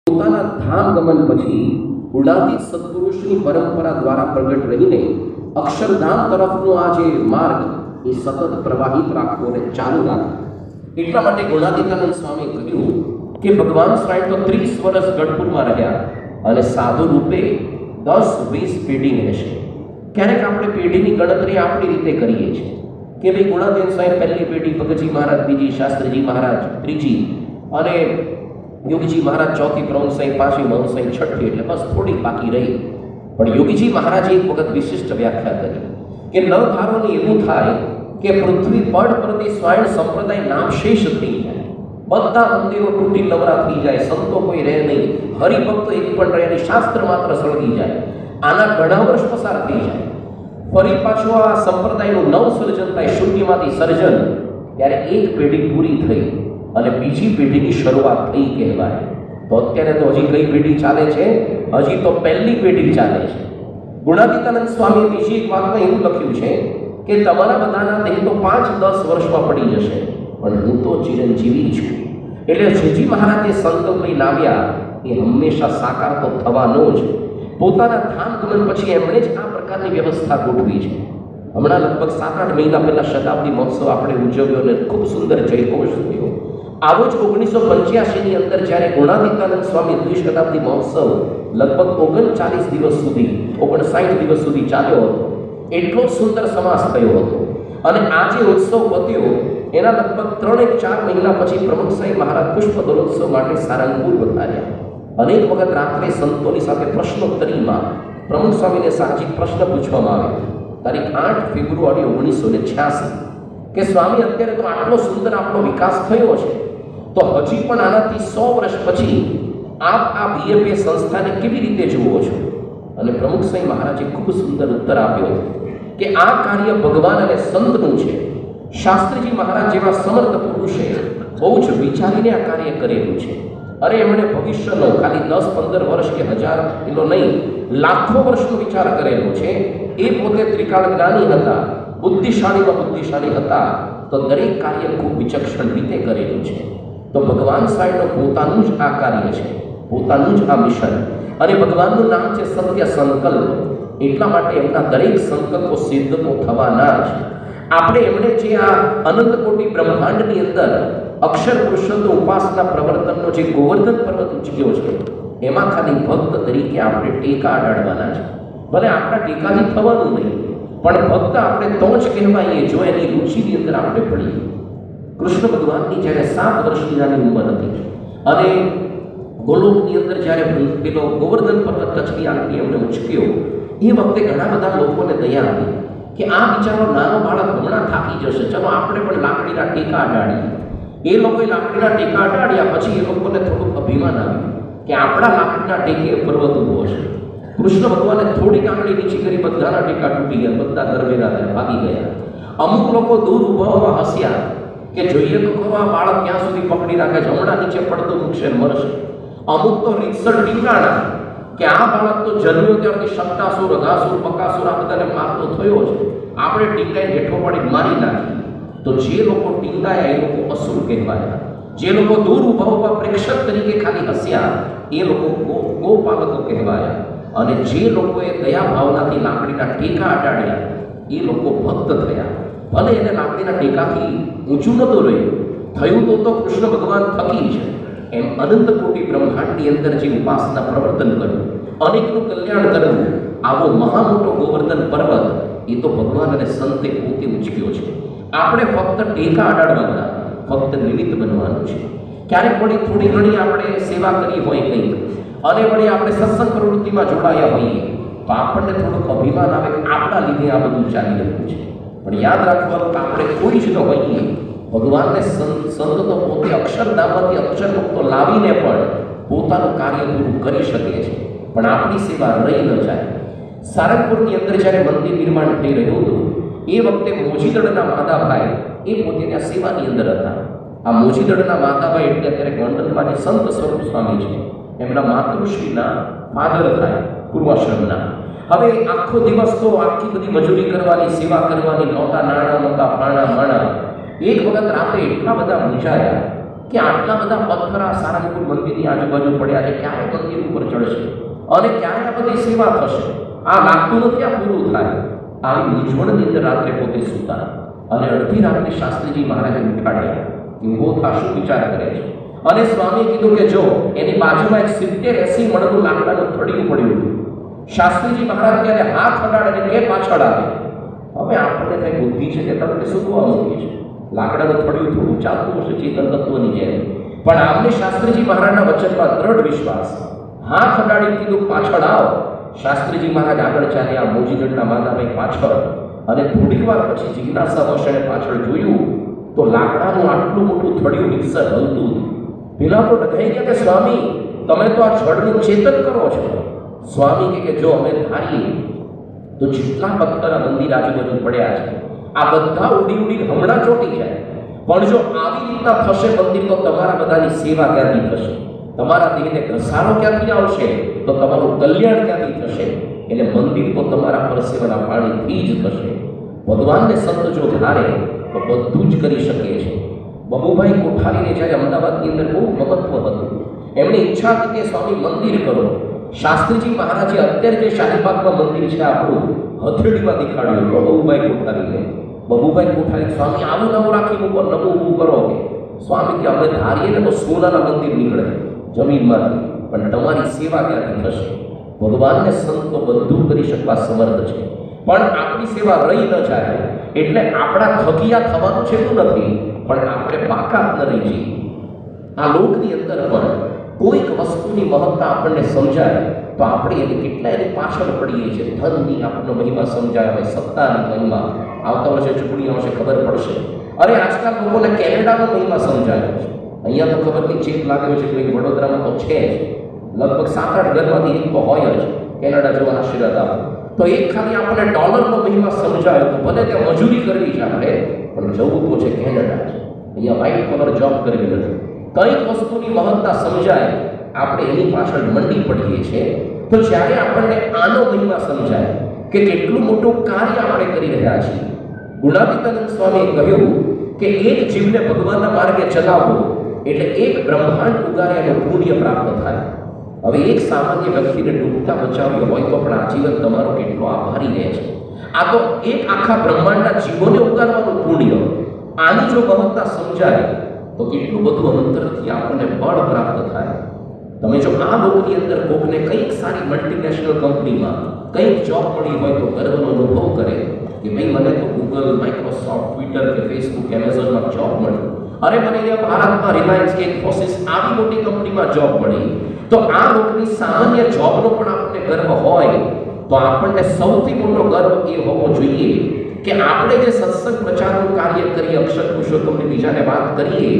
પોતાના ધામ ગમન પછી ગુણાતીત સત્પુરુષની પરંપરા દ્વારા પ્રગટ રહીને અક્ષરધામ તરફનો આ જે માર્ગ એ સતત પ્રવાહિત રાખવો અને ચાલુ રાખવો. એટલા માટે ગુણાતીતાનંદ સ્વામી કહ્યું કે ભગવાન સ્વામી તો 30 વર્ષ ગઢપુરમાં રહ્યા અને સાધુ રૂપે 10-20 પેઢી રહેશે. ક્યારેક આપણે પેઢીની ગણતરી આપણી રીતે કરીએ છીએ કે ભાઈ ગુણાતીત સ્વામી પહેલી પેઢી, ભગતજી મહારાજ બીજી, શાસ્ત્રીજી મહારાજ ત્રીજી અને યોગીજી મહારાજ ચોથી, પ્રમુખ સાંઈ પાંચમી, મહુ સાંઈ છઠ્ઠી, એટલે બસ થોડી બાકી રહી. પણ યોગીજી મહારાજે એક વખત વિશિષ્ટ વ્યાખ્યા કરી કે ન ધારોને એવું થાય કે પૃથ્વી પડ પરથી સ્વાયણ સંપ્રદાય નામશેષ થઈ જાય, બધા મંદિરો તૂટી નવરા થઈ જાય, સંતો કોઈ રહે નહીં, હરિભક્તો એક પણ રહે નહીં, શાસ્ત્ર માત્ર સળગી જાય. આના ઘણા વર્ષ પસાર થઈ જાય, ફરી પાછો આ સંપ્રદાયનું નવ સર્જન થાય, શૂન્યમાંથી સર્જન. ત્યારે એક પેઢી પૂરી થઈ અને બીજી પેઢીની શરૂઆત થઈ કહેવાય. તો અત્યારે તો હજી કઈ પેઢી ચાલે છે? હજી તો પહેલી પેઢી ચાલે છે. ગુણાતીતાનંદ સ્વામીએ બીજી એક વાતમાં એવું લખ્યું છે કે તમારા બધાના દેહ તો 5-10 વર્ષમાં પડી જશે, પણ હું તો ચિરંજીવી છું. એટલે શ્રીજી મહારાજે સંકલ્પ લઈને આવ્યા એ હંમેશા સાકાર તો થવાનો જ. પોતાના ધામ ગમન પછી એમણે જ આ પ્રકારની વ્યવસ્થા ગોઠવી છે. હમણાં લગભગ 7-8 મહિના પહેલા શતાબ્દી મહોત્સવ આપણે ઉજવ્યો અને ખૂબ સુંદર જયઘોષ થયો. આવો જ 1985ની અંદર જ્યારે ગુણાતીતાનંદ સ્વામી દ્વિશતાબ્દી મહોત્સવ લગભગ 39 દિવસ સુધી 59 દિવસ સુધી ચાલ્યો હતો. એટલો જ સુંદર સમાસ થયો હતો. અને આ જે ઉત્સવ પત્યો એના લગભગ 3-4 મહિના પછી પ્રમુખ સાંઈ મહારાજ પુષ્પ દોલોત્સવ માટે સારંગપુર વધાર્યા. અનેક વખત રાત્રે સંતોની સાથે પ્રશ્નોત્તરીમાં પ્રમુખ સ્વામીને સાહજિક પ્રશ્ન પૂછવામાં આવ્યો તારીખ 8 ફેબ્રુઆરી 1986 કે સ્વામી અત્યારે તો આટલો સુંદર આપણો વિકાસ થયો છે, તો હજી પણ આનાથી 100 વર્ષ પછી આપ આ બીએપીએ સંસ્થાને કેવી રીતે જુઓ છો? અને પ્રમુખ સાંઈ મહારાજે ખૂબ સુંદર ઉત્તર આપ્યો કે આ કાર્ય ભગવાન અને સંતનું છે. શાસ્ત્રીજી મહારાજ જેવા સમર્થ પુરુષે બહુ જ વિચારીને આ કાર્ય કરેલું છે. અરે એમણે ભવિષ્યનો ખાલી 10-15 વર્ષ કે 1000 એનો નહીં, લાખો વર્ષનો વિચાર કરેલો છે. એ પોતે ત્રિકાળ જ્ઞાની હતા, બુદ્ધિશાળીમાં બુદ્ધિશાળી હતા, તો દરેક કાર્ય ખૂબ વિચક્ષણ રીતે કરેલું છે. તો ભગવાન સ્વામીનું પોતાનું જ આ કાર્ય છે, પોતાનું જ આ મિશન. અને ભગવાનનું નામ છે સત્ય સંકલ્પ. એટલા માટે એમના દરેક સંકલ્પો સિદ્ધ તો થવાના જ. આપણે એમણે જે આ અનંત કોટી બ્રહ્માંડની અંદર અક્ષર પુરુષોત્તમ ઉપાસના પ્રવર્તનનો જે ગોવર્ધન પર્વત ઉચક્યો છે, એમાં ખાલી ભક્ત તરીકે આપણે ટેકા અડાડવાના છે. ભલે આપણા ટેકાથી થવાનું નહીં, પણ ભક્ત આપણે તો જ કહેવાઈએ જો એની રુચિની અંદર આપણે પડીએ. કૃષ્ણ ભગવાનની જ્યારે 7 વર્ષની નાની ઉંમર હતી અને ગોલોકની અંદર જ્યારે પેલો ગોવર્ધન પર્વત કચ્છની આંટી એમને ઉચક્યો, એ વખતે ઘણા બધા લોકોને દયા આવી કે આ બિચારો નાનો બાળક હમણાં થાકી જશે, ચલો આપણે પણ લાકડીના ટેકા અડાડીએ. એ લોકોએ લાકડીના ટેકા અડાડ્યા, પછી એ લોકોને થોડુંક અભિમાન આવ્યું કે આપણા લાકડીના ટેકે પર્વત ઊભો છે. કૃષ્ણ ભગવાને થોડીક આંગળી નીચી કરી, બધાના ટેકા તૂટી ગયા, બધા ગરબેરા થયા, ભાગી ગયા. અમુક લોકો દૂર ઊભા હસ્યા કે જોઈએ તો ખરો આ બાળક ક્યાં સુધી પકડી રાખે છે, હમણાં નીચે પડતું મૂકશે ને મરશે. અમુક તો રીતસર ટીંગાણા કે આ બાળક તો જન્મ્યો ત્યારથી શક્તાસુર, અઘાસુર, બકાસુર આ બધાને મારતો થયો છે, આપણે ટીંગાઈને હેઠો પડી મારી નાખીએ. તો જે લોકો ટીંગાયા એ લોકો અસુર કહેવાયા. જે લોકો દૂર ઊભા પ્રેક્ષક તરીકે ખાલી હસ્યા એ લોકો ગોપાલકો કહેવાયા. અને જે લોકોએ દયા ભાવનાથી લાકડીના ટેકા અડાડ્યા એ લોકો ભક્ત થયા. ભલે એને લાકડીના ટેકાથી ઊંચું નહોતું રહ્યું, થયું તો કૃષ્ણ ભગવાન થકી છે. એમ અનંત કોટી બ્રહ્માંડની અંદર જે ઉપાસના પ્રવર્તન કર્યું, અનેકનું કલ્યાણ કરવું, આવો મહા મોટો ગોવર્ધન પર્વત એ તો ભગવાન અને સંતે પોતે ઉચક્યો છે. આપણે ફક્ત ટેકા અડાડવાના, ફક્ત નિમિત્ત બનવાનું છે. ક્યારેક વળી થોડી ઘણી આપણે સેવા કરી હોય કંઈક અને વળી આપણે સત્સંગ પ્રવૃત્તિમાં જોડાયા હોઈએ તો આપણને થોડુંક અભિમાન આવે કે આપણા લીધે આ બધું ચાલી રહ્યું છે. પણ યાદ રાખવાનું કે આપણે કોઈ જ ન હોઈએ. ભગવાનને સંત તો પોતે અક્ષરધામમાંથી અક્ષરમુક્તો લાવીને પણ પોતાનું કાર્ય પૂરું કરી શકે છે, પણ આપણી સેવા રહી ન જાય. સારંગપુરની અંદર જ્યારે મંદિર નિર્માણ થઈ રહ્યું હતું એ વખતે મોજીદડના માધાભાઈ એ પોતે ત્યાં સેવાની અંદર હતા. આ મોજીદડના માધાભાઈ એટલે અત્યારે ગોંડલમાં જે સંત સ્વરૂપ સ્વામી છે એમના માતૃશ્રીના ફાધર થાય, પૂર્વાશ્રમના. હવે આખો દિવસ તો આખી બધી મજૂરી કરવાની, સેવા કરવાની, નહોતા નાણાં, નહોતા પાણા માણા. એક વખત રાતે એટલા બધા મૂંઝાયા કે આટલા બધા પથ્થર આ સારંગપુર મંદિરની આજુબાજુ પડ્યા છે, ક્યારે મંદિર ઉપર ચડશે અને ક્યારે આ બધી સેવા થશે? આ લાગતું નથી આ પૂરું થાય. આવી મૂંઝવણની અંદર રાત્રે પોતે સૂતા અને અડધી રાત્રે શાસ્ત્રીજી મહારાજે ઉઠાડ્યા કે ઊભો થા, શું વિચાર કરે છે? અને સ્વામીએ કીધું કે જો એની બાજુમાં એક 70-80 મણનું લાકડાનું થડિયું પડ્યું હતું. શાસ્ત્રીજી મહારાજ ત્યારે હાથ અડાડે કે પાછળ આવે. હવે આપણને કઈ બુદ્ધિ છે કે તમે શું જોવા મૂકી છે? લાકડાનું થડિયું થોડું ચાલતું હશે ચેતન તત્વની જેમ, પણ આમને શાસ્ત્રીજી મહારાજના વચનમાં દ્રઢ વિશ્વાસ. હાથ અડાડી કીધું પાછળ આવો. શાસ્ત્રીજી મહારાજ આગળ ચાલ્યા, મોજીગઢના માતાભાઈ પાછળ, અને થોડી વાર પછી જિજ્ઞાસા વશે પાછળ જોયું તો લાકડાનું આટલું મોટું થડિયું મિક્સર હલતું. પેલા તો ડઘાઈ ગયા કે સ્વામી તમે તો આ જળનું ચેતન કરો છો. સ્વામી કે જો અમે ધારીએ તો જેટલા પથ્થર મંદિર આજુબાજુ પડ્યા છે આ બધા ઉડી ઉડી હમણાં ચોટી જાય, પણ જો આવી રીતના થશે મંદિર તો તમારા બધાની સેવા ક્યાંથી થશે? તમારા દેહને ઘસારો ક્યાંથી આવશે? તો તમારું કલ્યાણ ક્યાંથી થશે? એટલે મંદિર તો તમારા પરસેવાના પાણીથી જ થશે. ભગવાનને સંત જો ધારે તો બધું જ કરી શકે છે. બબુભાઈ કોઠારીને જ્યારે અમદાવાદની અંદર બહુ મહત્વ હતું, એમની ઈચ્છા હતી કે સ્વામી મંદિર કરો. શાસ્ત્રીજી મહારાજે અત્યારે જે શાહીબાગમાં મંદિર છે આપણું હથેળીમાં દેખાડ્યું તો બબુભાઈ કોઠારીને. બબુભાઈ કોઠારી સ્વામી આવું નવું રાખી મૂકો, નવું ઊભું કરો. કે સ્વામી કે અમે ધારીએ ને તો સોનાના મંદિર નીકળે જમીનમાંથી, પણ તમારી સેવા ક્યાંથી થશે? ભગવાનને સંતો બધું કરી શકવા સમર્થ છે, પણ આપણી સેવા રહી ન જાય. એટલે આપણા થકિયા થવાનું છે એવું નથી, પણ આપણે બાકાત ન રહી જઈએ. આ લોકની અંદર પણ કોઈક વસ્તુની મહત્તા આપણને સમજાય તો આપણે એની કેટલા એની પાછળ પડીએ છીએ. ધનની આપણને મહિમા સમજાય હોય, સત્તાની મહિમા, આવતા વર્ષે ચૂંટણી આવશે ખબર પડશે. અરે આજકાલ લોકોને કેનેડાનો મહિમા સમજાયો છે. અહીંયા તો ખબર નહીં ચેપ લાગ્યો છે, કોઈ વડોદરામાં તો છે જ, લગભગ 7-8 ઘરમાંથી એક તો હોય જ કેનેડા જવાના આશીર્વાદ આપો. તો એક ખાલી આપણને ડોલરનો મહિમા સમજાયો તો ભલે ત્યાં મજૂરી કરવી છે આપણે, પણ જવું તો છે કેનેડા છે. અહીંયા વ્હાઇટ કલર જોબ કરવી નથી. કંઈક વસ્તુની મહત્તા સમજાય આપણે એની પાછળ મંડી પડીએ છીએ. તો જ્યારે આપણને આનો મહિમા સમજાય કે કેટલું મોટું કાર્ય આપણે કરી રહ્યા છીએ. ગુણાતીતાનંદ સ્વામીએ કહ્યું કે એક જીવને ભગવાનના માર્ગે ચલાવવો એટલે એક બ્રહ્માંડ ઉગાર્યાનું પુણ્ય પ્રાપ્ત થાય. હવે એક સામાન્ય વ્યક્તિને ડૂબતા બચાવ્યો હોય તો પણ આજીવન તમારો કેટલો આભારી રહે છે. આ તો એક આખા બ્રહ્માંડના જીવોને ઉગારવાનું પુણ્ય. આની જો મહત્તા સમજાય તો કેટલું બધું અંતરથી આપણને બળ પ્રાપ્ત થાય. તમે જો આ લોકની અંદર કોકને કંઈક સારી મલ્ટીનેશનલ કંપનીમાં કંઈક જોબ મળી હોય તો ગર્વનો અનુભવ કરે કે ભાઈ મને તો ગૂગલ, માઇક્રોસોફ્ટ, ટ્વિટર કે ફેસબુક, એમેઝોનમાં જોબ મળી. અરે મને ભારતમાં રિલાયન્સ કે ઇન્ફોસિસ આવી મોટી કંપનીમાં જોબ મળી. તો આ લોકની સામાન્ય જોબનો પણ આપણને ગર્વ હોય તો આપણને સૌથી મોટો ગર્વ એ હોવો જોઈએ કે આપણે જે સત્સંગ પ્રચારનું કાર્ય કરીએ, અક્ષર પુરુષોત્તમની બીજાને વાત કરીએ,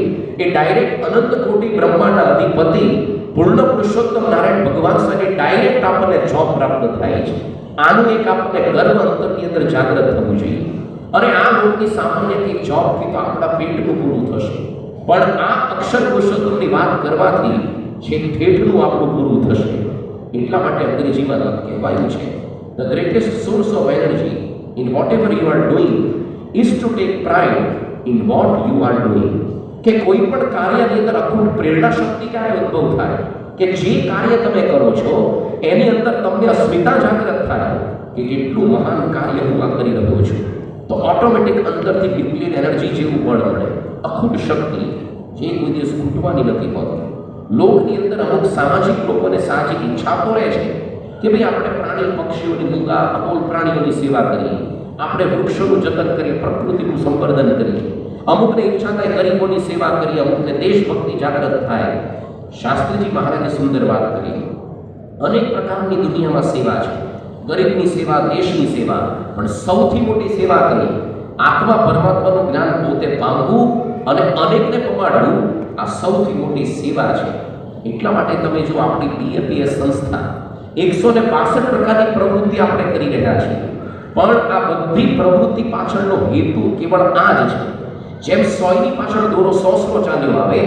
એ ડાયરેક્ટ અનંત કોટી બ્રહ્માંડના અધિપતિ પૂર્ણ પુરુષોત્તમ નારાયણ ભગવાન સાથે ડાયરેક્ટ આપણને જોબ પ્રાપ્ત થાય છે. આનું એક આપણને ગર્વ અંતરની અંદર જાગૃત થવું જોઈએ. અને આ લોકની સામાન્ય જોબથી તો આપણા પેટનું પૂરું થશે, પણ આ અક્ષર પુરુષોત્તમની વાત કરવાથી છેક ઠેઠનું આપણું પૂરું થશે. એટલા માટે અંગ્રેજીમાં કહેવાયું છે the greatest source of energy in whatever you are doing is to take pride in what you are doing. કે કોઈ પણ કાર્યની અંદર અખૂટ પ્રેરણા શક્તિ ક્યારે ઉદ્ભવ થાય કે જે કાર્ય તમે કરો છો એની અંદર તમને અસ્મિતા જાગૃત થાય કે કેટલું મહાન કાર્ય હું આ કરી રહ્યો છું. તો ઓટોમેટિક અંદરથી ડિપ્લીન એનર્જી જેવું બળ મળે, અખૂટ શક્તિ જે કોઈ દિવસ ખૂટવાની નથી હોતી. લોકની અંદર અમુક સામાજિક લોકોને સાહજિક ઈચ્છા તો રહે છે કે ભાઈ આપણે પ્રાણી પક્ષીઓની, મૂંગા અબોલ પ્રાણીઓની સેવા કરીએ, આપણે વૃક્ષોનું જતન કરીએ, પ્રકૃતિનું સંવર્ધન કરીએ. અમુકને ઈચ્છા થાય ગરીબોની સેવા કરીએ, અમુકને દેશભક્તિ જાગૃત થાય. શાસ્ત્રીજી મહારાજે સુંદર વાત કરી. અનેક પ્રકારની દુનિયામાં સેવા છે, ગરીબની સેવા, દેશની સેવા, પણ સૌથી મોટી સેવા કરી આત્મા પરમાત્માનું જ્ઞાન પોતે પામવું અને અનેકને પમાડવું, આ સૌથી મોટી સેવા છે. એટલા માટે તમે જો આપણી બીએપીએસ સંસ્થા 162 પ્રકારની પ્રવૃત્તિ આપણે કરી રહ્યા છીએ, પણ આ બધી પ્રવૃત્તિ પાછળનો હેતુ કેવળ આ જ છે. જેમ સોયની પાછળ દોરો 100 ચાલ્યો આવે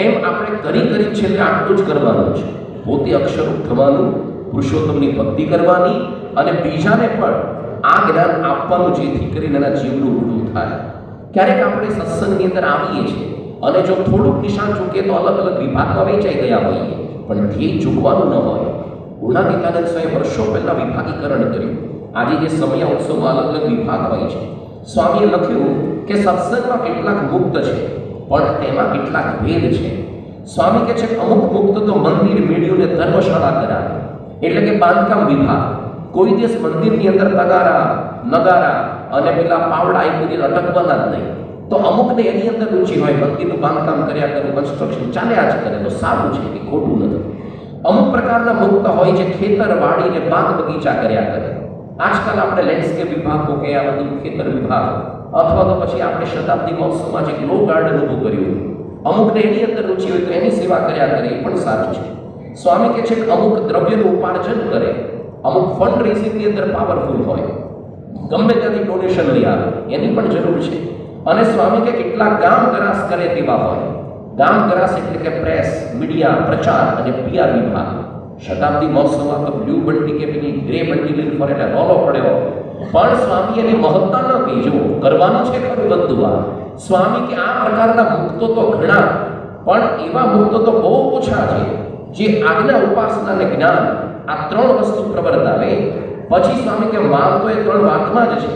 એમ આપણે કરી છેલ્લે આટલું જ કરવાનું છે. પોતે અક્ષરરૂપ થવાનું, પુરુષોત્તમની ભક્તિ કરવાની અને બીજાને પણ આ જ્ઞાન આપવાનું, જેથી કરીને એના જીવનું ઉડું થાય. ક્યારેક આપણે સત્સંગની અંદર આવીએ છીએ અને જો થોડુંક નિશાન ચૂકે તો અલગ અલગ વિભાગમાં વેચાઈ ગયા હોઈએ, પણ ધ્યેય ચૂકવાનું ન હોય. ગુણાતીતાનંદ સ્વામી વર્ષો પહેલા વિભાગીકરણ કર્યું. આજે જે સમય ઉત્સવમાં અલગ અલગ વિભાગ હોય છે. સ્વામીએ લખ્યું કે સત્સંગમાં કેટલાક મુક્ત છે, પણ તેમાં કેટલાક ભેદ છે. સ્વામી કહે છે કે અમુક મુક્ત તો મંદિર, મેળીઓને ધર્મશાળા કરાવે, એટલે કે બાંધકામ વિભાગ. કોઈ દિવસ મંદિરની અંદર તગારા, નગારા અને પેલા પાવડા એ બધી અટકવાના જ નહીં. તો અમુકને એની અંદર રુચિ હોય, મંદિરનું બાંધકામ કર્યા કરે, કન્સ્ટ્રક્શન ચાલ્યા જ કરે, તો સારું છે કે ખોટું નથી. અમુક પ્રકારના મુક્ત હોય જે ખેતર, વાડીને બાગ બગીચા કર્યા કરે. આજકાલ આપણે લેન્ડસ્કેપ વિભાગ કે આ બધું ખેતર વિભાગ, અથવા તો પછી આપણે શતાબ્દી મહોત્સવમાં જે ગ્લો ગાર્ડન ઊભું કર્યું, અમુકને એની અંદર રુચિ હોય તો એની સેવા કર્યા કરે, એ પણ સારું છે. સ્વામી કહે છે કે અમુક દ્રવ્યનું ઉપાર્જન કરે, અમુક ફંડ રેઝિંગની અંદર પાવરફુલ હોય, ગમે ત્યાંથી ડોનેશન લઈ આવે, એની પણ જરૂર છે. અને સ્વામી કે કેટલાક ગામ ગ્રાસ કરે તેવા હોય. ગામ ગ્રાસ એટલે કે પ્રેસ, મીડિયા, પ્રચાર અને PR વિભાગ. શતાબ્દી મહોત્સવમાં તો બ્લુ બંડી કે પેલી ગ્રે બંડી લઈને ફરે એટલે રોલો પડ્યો, પણ સ્વામી એની મહત્તા ન કહી. જુઓ, કરવાનું છે ખરું બધું આ. સ્વામી કે આ પ્રકારના મુક્તો તો ઘણા, પણ એવા મુક્તો તો બહુ ઓછા છે જે આજ્ઞા, ઉપાસના અને જ્ઞાન આ ત્રણ વસ્તુ પ્રવર્તાવે. પછી સ્વામી કે માલ તો એ ત્રણ વાતમાં જ છે,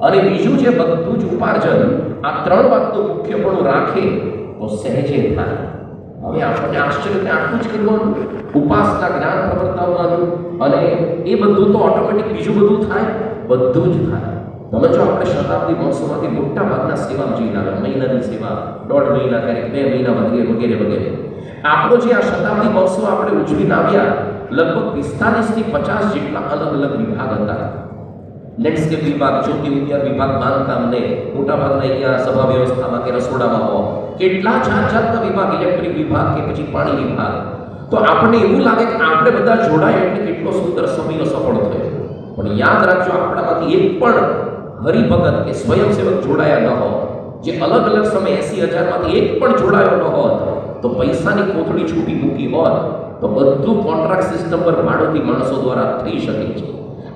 અને બીજું છે બધું જ ઉપાર્જન આ ત્રણ વાતનું મુખ્યપણું રાખે તો સહેજે થાય. હવે આપણને આશ્ચર્ય કે આટલું જ કરવાનું, ઉપાસના, જ્ઞાન પ્રવર્તાવવાનું, અને એ બધું તો ઓટોમેટિક બીજું બધું થાય, બધું જ થાય. તમે જો આપણે શતાબ્દી મહોત્સવમાંથી મોટા ભાગના સેવા જઈને આવે, મહિનાની સેવા, 1.5 મહિના, ક્યારેક 2 મહિના વગેરે વગેરે વગેરે. આપણો જે આ શતાબ્દી મહોત્સવ આપણે ઉજવીને આવ્યા, લગભગ 45 થી 50 જેટલા અલગ અલગ વિભાગ હતા. લેન્ડસ્કેપ વિભાગ, જ્યોતિ વિદ્યા વિભાગ, બાંધકામ ને મોટા ભાગના અહીંયા સભા વ્યવસ્થામાં કે રસોડામાં હો, કેટલા જાત જાતના વિભાગ, ઇલેક્ટ્રિક વિભાગ કે પછી પાણી વિભાગ. તો આપણને એવું લાગે કે આપણે બધા જોડાય એટલે કેટલો સુંદર સમયનો સફળ થયો. પણ યાદ રાખજો, આપણામાંથી એક પણ હરિભગત કે સ્વયંસેવક જોડાયા ન હોત, જે અલગ અલગ સમય 80,000 માંથી એક પણ જોડાયો ન હોત, તો પૈસાની કોથળી છૂટી મૂકી હોત, તો બધું કોન્ટ્રાક્ટ સિસ્ટમ પર ભાડોથી માણસો દ્વારા થઈ શકે છે.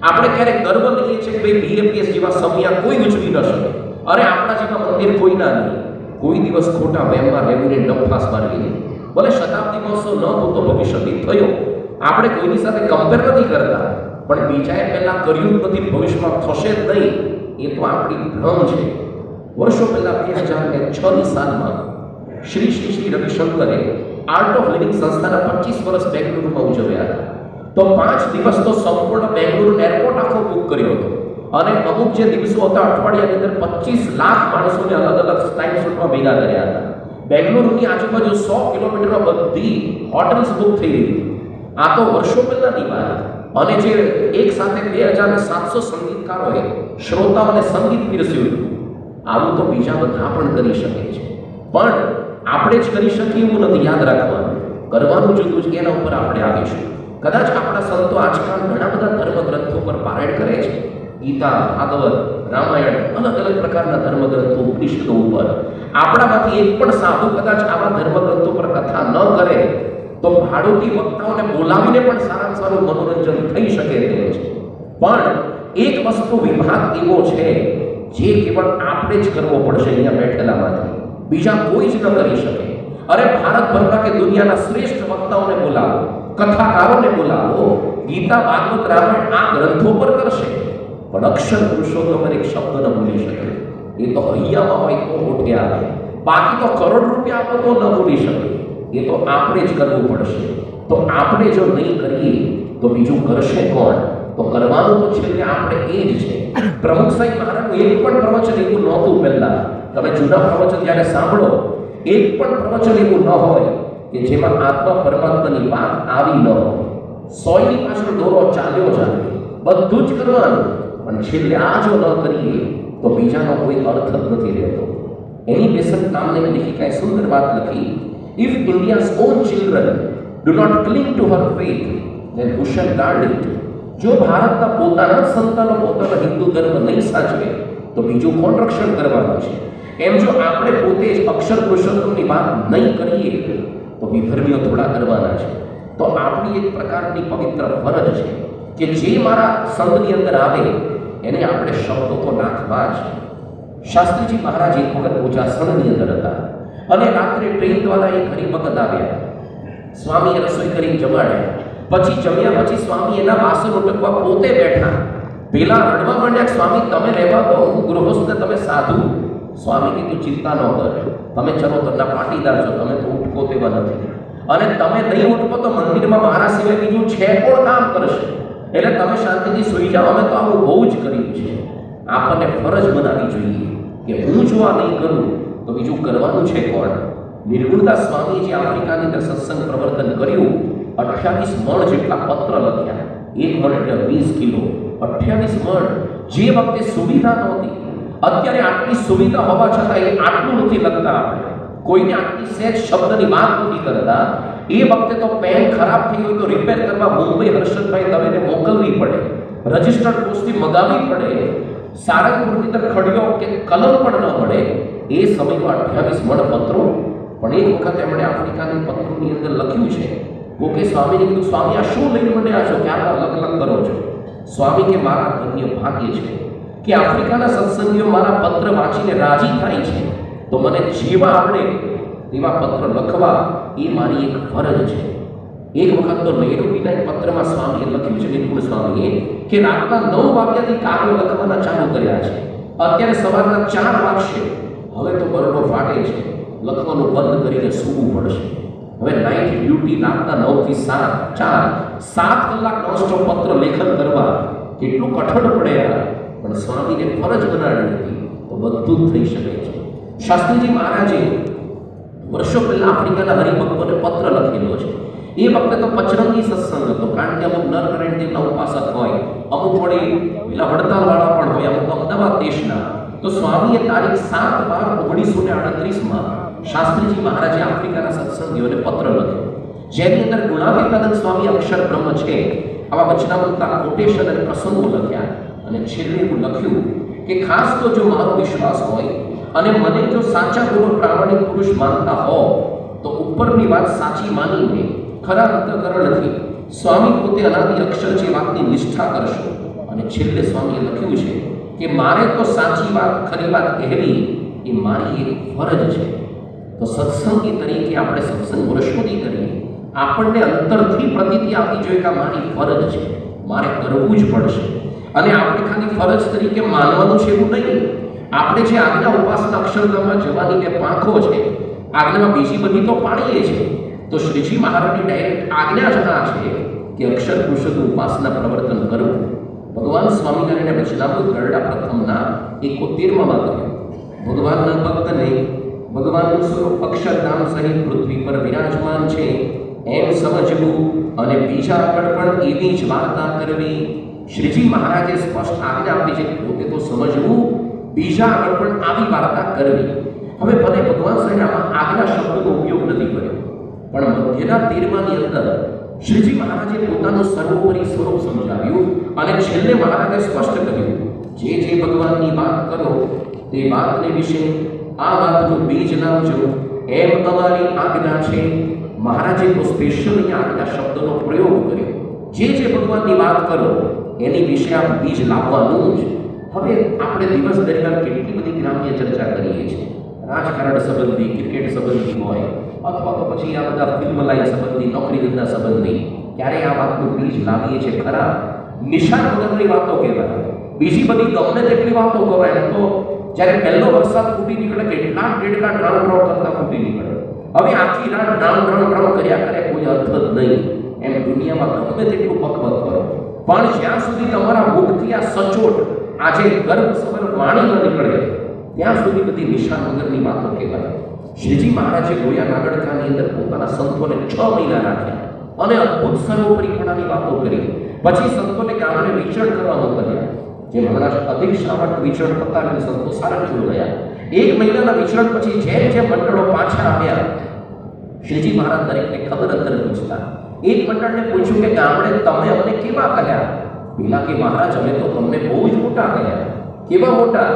આપણે ક્યારેક ગર્વ લઈએ છીએ કે ભાઈ BMPS જેવા સમય કોઈ ઉજવી ન શકે, અરે આપણા જેવા મંદિર કોઈ ના નહીં. કોઈ દિવસ ખોટા વહેમમાં રહેવું ને ડંફાસ મારવી નહીં. ભલે શતાબ્દી મહોત્સવ ન હોતો, ભવિષ્યથી થયો, આપણે કોઈની સાથે કમ્પેર નથી કરતા, પણ બીજાએ પહેલા કર્યું નથી, ભવિષ્યમાં થશે જ નહીં, એ તો આપણી ભ્રમ છે. વર્ષો પહેલા 2006ની સાલમાં શ્રી શ્રી શ્રી રવિશંકરે આર્ટ ઓફ લિવિંગ સંસ્થાના 25 વર્ષ બેંગલુરુમાં ઉજવ્યા હતા. તો 5 દિવસ તો સંપૂર્ણ બેંગલુરુ એરપોર્ટ આખો બુક કર્યો હતો, અને અમુક જે દિવસો હતા અઠવાડિયાની અંદર 25 લાખ માણસોને અલગ અલગ ટાઈમ સ્લોટમાં ભેગા કર્યા હતા. બેંગલુરુની આજુબાજુ 100 કિલોમીટરમાં બધી હોટલ્સ બુક થઈ રહી હતી. આ તો વર્ષો પહેલાની વાત. અને જે એક સાથે 2700 સંગીતકારોએ શ્રોતાઓને સંગીત પીરસ્યું હતું. આવું તો બીજા બધા પણ કરી શકે છે, પણ આપણે જ કરી શકીએ એવું નથી. યાદ રાખવાનું, કરવાનું જુદું છે, એના ઉપર આપણે આવીશું. કદાચ આપણા સંતો આજકાલ ઘણા બધા ધર્મગ્રંથો પર પારાયણ કરે છે, ગીતા, ભાગવત, રામાયણ, અલગ અલગ પ્રકારના ધર્મગ્રંથો, ઉપનિષદો ઉપર. આપણામાંથી એક પણ સાધુ કદાચ આવા ધર્મગ્રંથો પર કથા ન કરે તો ભાડોતી વક્તાઓને બોલાવીને પણ સારામાં સારું મનોરંજન થઈ શકે તેમ છે. પણ એક વસ્તુ વિભાગ એવો છે જે કેવળ આપણે જ કરવો પડશે અહીંયા બેઠેલામાંથી, બીજા કોઈ જ ન કરી શકે. અરે ભારતભરના કે દુનિયાના શ્રેષ્ઠ વક્તાઓને બોલાવો, કથાકારોને બોલાવો, ગીતા, ભાગવત, રામાયણ આ ગ્રંથો પર કરશે, પણ અક્ષર પુરુષોત્તમ એક શબ્દ ન ભૂલી શકે. એ તો હૈયામાં હોય તો હોઠે આવે, બાકી તો કરોડ રૂપિયા આપો તો ન ભૂલી શકે. એ તો આપણે જ કરવું પડશે. તો આપણે જો નહીં કરીએ તો બીજું કરશે કોણ? તો કરવાનું તો છેલ્લે આપણે એ જ છે. પ્રમુખ સાહેબ મહારાજનું એક પણ પ્રવચન એવું નહોતું. પહેલા તમે જૂના પ્રવચન જ્યારે સાંભળો, એક પણ પ્રવચન એવું ન હોય કે જેમાં આત્મા પરમાત્માની વાત આવી ન હોય. 100ની પાછળ દોરો ચાલ્યો જાય, બધું જ કરવાનું, પણ છેલ્લે આ જો ન કરીએ તો બીજાનો કોઈ અર્થ જ નથી રહેતો. એની બેસક નામની લેખિકાએ સુંદર વાત લખી, if India's own children do not cling to her faith then who shall guard it. જો ભારતના પોતાના સંતાનો પોતાના હિન્દુ ધર્મ નહીં સાચવે તો બીજું કોણ રક્ષણ કરવાનું છે? એમ જો આપણે પોતે જ અક્ષર પુરુષોત્તમની વાત નહીં કરીએ તો વિધર્મીઓ થોડા કરવાના છે. તો આપણી એક પ્રકારની પવિત્ર ફરજ છે કે જે મારા સંઘની અંદર આવે એને આપણે શબ્દો તો નાખવા જ. શાસ્ત્રીજી મહારાજ એક વખત બોચાસણની અંદર હતા અને રાત્રે ટ્રેન દ્વારા એક હરિભગત આવ્યા. સ્વામીએ રસોઈ કરી જમાડ્યા. પછી જમ્યા પછી સ્વામી એના વાસણ ઉટકવા પોતે બેઠા. પેલા રડવા માંડ્યા, સ્વામી તમે રહેવા દો, હું ગૃહસ્થ, તમે સાધુ. સ્વામી કીધું ચિંતા ન કર, તમે ચરોતરના પાટીદાર છો, તમે તો ઉઠકો તેવા નથી, અને તમે નહીં ઉઠકો તો મંદિરમાં મારા સિવાય બીજું છે કોણ કામ કરશે? એટલે તમે શાંતિથી સૂઈ જાઓ, અમે તો આવું બહુ જ કર્યું છે. આપણને ફરજ બનાવવી જોઈએ કે હું જો આ નહીં કરું તો બીજું કરવાનું છે કોણ? નિર્ગુણદાસ સ્વામી જે આફ્રિકાની અંદર સત્સંગ પ્રવર્તન કર્યું, 28 મણ જેટલા પત્ર લખ્યા. એક મણ એટલે 20 કિલો. 28 મણ. જે વખતે સુવિધા નહોતી, અત્યારે આટલી સુવિધા હોવા છતાં એ આટલું નથી લખતા. આપણે કોઈને આટલી સહેજ શબ્દની વાત નથી કરતા. એ વખતે તો પેન ખરાબ થઈ ગયું તો રિપેર કરવા મુંબઈ હર્ષદભાઈ દવેને મોકલવી પડે, રજિસ્ટર્ડ પોસ્ટથી મગાવવી પડે, સારંગપુરની અંદર ખડિયો કે કલમ પણ ન મળે. એ સમયમાં 28 મણ પત્રો. પણ એક વખત એમણે આફ્રિકાની પત્રોની અંદર લખ્યું છે, ઓકે સ્વામીને કીધું, સ્વામી આ શું લઈને મંડ્યા છો, ક્યાં લખ કરો છો? સ્વામી કે મારા ધન્ય ભાગ્ય છે કે આફ્રિકાના સત્સંગીઓ મારા પત્ર વાંચીને રાજી થાય છે, તો મને જેવા આપણે તેવા પત્ર લખવા એ મારી એક ફરજ છે. એક વખત તો નૈરોબીના એક પત્રમાં સ્વામીએ લખ્યું છે, નિર્ગુણ સ્વામીએ, કે રાતના 9 વાગ્યાથી કાગળ લખવાના ચાલુ કર્યા છે, અત્યારે સવારના 4 વાગશે, હવે તો બરડો ફાટે છે, લખવાનું બંધ કરીને સૂવું પડશે. હવે નાઇટ ડ્યુટી રાતના 9 થી 7 કલાક નોનસ્ટોપ પત્ર લેખન કરવા કેટલું કઠણ પડે યાર. પણ સ્વામીને ફરજ બનાવી હતી તો બધું જ થઈ શકે છે. શાસ્ત્રીજી મહારાજે વર્ષો પહેલા આફ્રિકાના હરિભક્તોને પત્ર લખેલો છે. એ વખતે તો પચરંગી સત્સંગ હતો, કારણ કે અમુક નરનારાયણદેવના ઉપાસક હોય, અમુક વળી પેલા વડતાલવાળા પણ હોય, અમુક અમદાવાદ દેશના. તો સ્વામીએ તારીખ 7/12/1938 શાસ્ત્રીજી મહારાજે આફ્રિકાના સત્સંગીઓને પત્ર લખ્યો, જેની અંદર ગુણાતીતાનંદ સ્વામી અક્ષર બ્રહ્મ છે આવા વચનામૃતના કોટેશન અને પ્રસંગો લખ્યા. અને છેલ્લે એવું લખ્યું કે ખાસ તો જો મારો વિશ્વાસ હોય અને મને જો સાચા ગુરુ પ્રામાણિક પુરુષ માનતા હો તો ઉપરની વાત સાચી માનીને ખરા અંતઃકરણથી સ્વામી પોતે અનાદિ અક્ષર છે વાતની નિષ્ઠા કરશો. અને છેલ્લે સ્વામીએ લખ્યું છે કે મારે તો સાચી વાત ખરી વાત કહેવી એ મારી એક ફરજ છે. તો સત્સંગી તરીકે આપણે સત્સંગ વર્ષોથી કરીએ, આપણને અંતરથી પ્રતીતિ આપવી જોઈએ કે મારી ફરજ છે, મારે કરવું જ પડશે. અને આપણે ખાલી ફરજ તરીકે માનવાનું છે એવું નહીં. આપણે જે આજ્ઞા ઉપાસના અક્ષરધામમાં જવાની બે પાંખો છે, આજ્ઞામાં બીજી બધી તો પાડીએ છીએ. તો શ્રીજી મહારાજની ડાયરેક્ટ આજ્ઞા જ આ છે કે અક્ષર પુરુષોનું ઉપાસના પ્રવર્તન કરવું. ભગવાન સ્વામિનારાયણ વચનામૃત ગરડા પ્રથમના 71માં કહ્યું, ભગવાનના ભક્તને ભગવાનનું સ્વરૂપ અક્ષરધામ સહિત પૃથ્વી પર વિરાજમાન છે એમ સમજવું અને બીજા આગળ પણ એવી જ વાર્તા કરવી. શ્રીજી મહારાજે સ્પષ્ટ આજ્ઞા આપી છે, પોતે તો સમજવું, બીજા આગળ પણ આવી વાર્તા કરવી. હવે ભલે ભગવાન સાહેબમાં આજ્ઞા શબ્દનો ઉપયોગ નથી કર્યો, પણ મધ્યના 13માની અંદર શ્રીજી મહારાજે પોતાનું સર્વોપરી સ્વરૂપ સમજાવ્યું અને છેલ્લે મહારાજે સ્પષ્ટ કર્યું, જે ભગવાનની વાત કરો તે વાતને વિશે આ વાતનું બીજ લાવજો એમ તમારી આજ્ઞા છે. મહારાજે તો સ્પેશિયલી આજ્ઞા શબ્દનો પ્રયોગ કર્યો, જે ભગવાનની વાત કરો એની વિશે આ બીજ લાવવાનું જ. હવે આપણે દિવસ દરમિયાન કેટલી બધી ગ્રામ્ય ચર્ચા કરીએ છીએ, રાજકારણ સંબંધી, ક્રિકેટ સંબંધી હોય, અથવા તો પછી આ બધા ફિલ્મ લાઈન સંબંધી, નોકરી ધંધા સંબંધી, ક્યારે આ વાતનું બીજ લાવીએ છીએ ખરા? નિશાન વગરની વાતો કહેવાય, બીજી બધી ગમે તેટલી વાતો કહેવાય. તો જ્યારે પહેલો વરસાદ ફૂટી નીકળે કેટલાક દેડકા ડ્રાઉન કરતા ફૂટી નીકળે. હવે આખી રાત ડ્રાઉન કર્યા કરે કોઈ અર્થ જ નહીં. એમ દુનિયામાં ગમે તેટલું બકબક કરો, પણ જ્યાં સુધી તમારા મુખથી આ સચોટ આજે ગર્ભ સબર વાણી ન નીકળે ત્યાં સુધી બધી નિશાન વગરની વાતો કહેવાય. શ્રીજી મહારાજે ગોયા નાગડકાની અંદર પોતાના સંતોને 6 મહિના રાખ્યા અને અદ્ભુત સર્વોપરીપણાની વાતો કરી. પછી સંતોને ગામડે વિચરણ કરવા મોકલ્યા. જે મહારાજ અધિક શ્રાવણ વિચરણ પતાવીને સંતો સારંગપુર ગયા. 1 મહિનાના વિચરણ પછી જેમ મંડળો પાછા આવ્યા, શ્રીજી મહારાજ દરેકને ખબર અંતર પૂછતા. એક મંડળને પૂછ્યું કે ગામડે તમે અમને કેવા કહ્યા? પેલા કે મહારાજ અમે તો તમને બહુ જ મોટા કહ્યા. કેવા મોટા?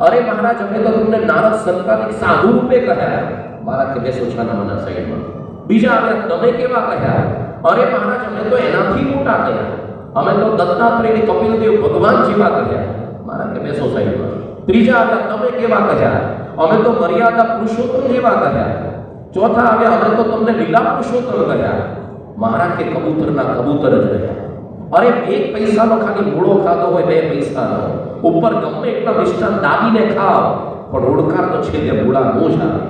અરે મહારાજ અમે તો તમને નારદ સંતાનિક સાધુ રૂપે કહ્યા. મહારાજ કે બેસો છાનામાના સાઈડમાં. બીજા આવ્યા, તમે કેવા કહ્યા? અરે મહારાજ અમે તો એનાથી મોટા કહ્યા, અમે તો દત્તાત્રેય કપિલદેવ ભગવાન જેવા કહ્યા. મહારાજ કે બેસો સાઈડમાં. ત્રીજા આવ્યા, તમે કેવા કહ્યા? અમે તો મર્યાદા પુરુષોત્તમ જેવા કહ્યા. ચોથા આવ્યા, અમે તો તમને લીલા પુરુષોત્તમ ગયા. મહારાજ કે કબૂતરના કબૂતર જ રહ્યા. અરે 1 પૈસાનો ખાલી મૂળો ખાધો હોય, 2 પૈસાનો, ઉપર ગમે એટલા મિષ્ટાન દાબીને ખાવ, પણ ઓળખાણ તો છેલ્લે મૂળા નો જ આવે.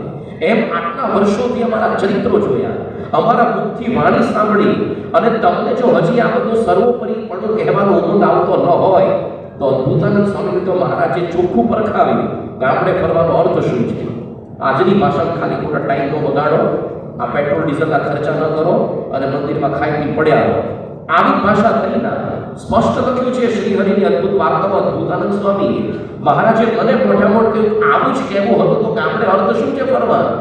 એમ આટલા વર્ષોથી અમારા ચરિત્રો જોયા, અમારા મુખથી વાણી સાંભળી, અને તમને જો હજી આ બધું સર્વોપરી પણ કહેવાનો ઉમંગ આવતો ન હોય તો અદ્ભુતાનંદ સ્વામી તો મહારાજે ચોખ્ખું પરખાવ્યું ગામડે ફરવાનો અર્થ શું છે. આજની ભાષામાં ખાલી ખોટા ટાઈમનો બગાડો, આ પેટ્રોલ ડીઝલના ખર્ચા ન કરો અને મંદિરમાં ખાઈ પી પડ્યા રહો. આવી ભાષા થઈ ના. સ્પષ્ટ લખ્યું છે શ્રી હરિની અદ્ભુત વાર્તામાં અદ્ભુતાનંદ સ્વામી મહારાજે મને મોઢામોઢ કહ્યું, આવું જ કહેવું હતું તો ગામડે અર્થ શું છે ફરવાનો?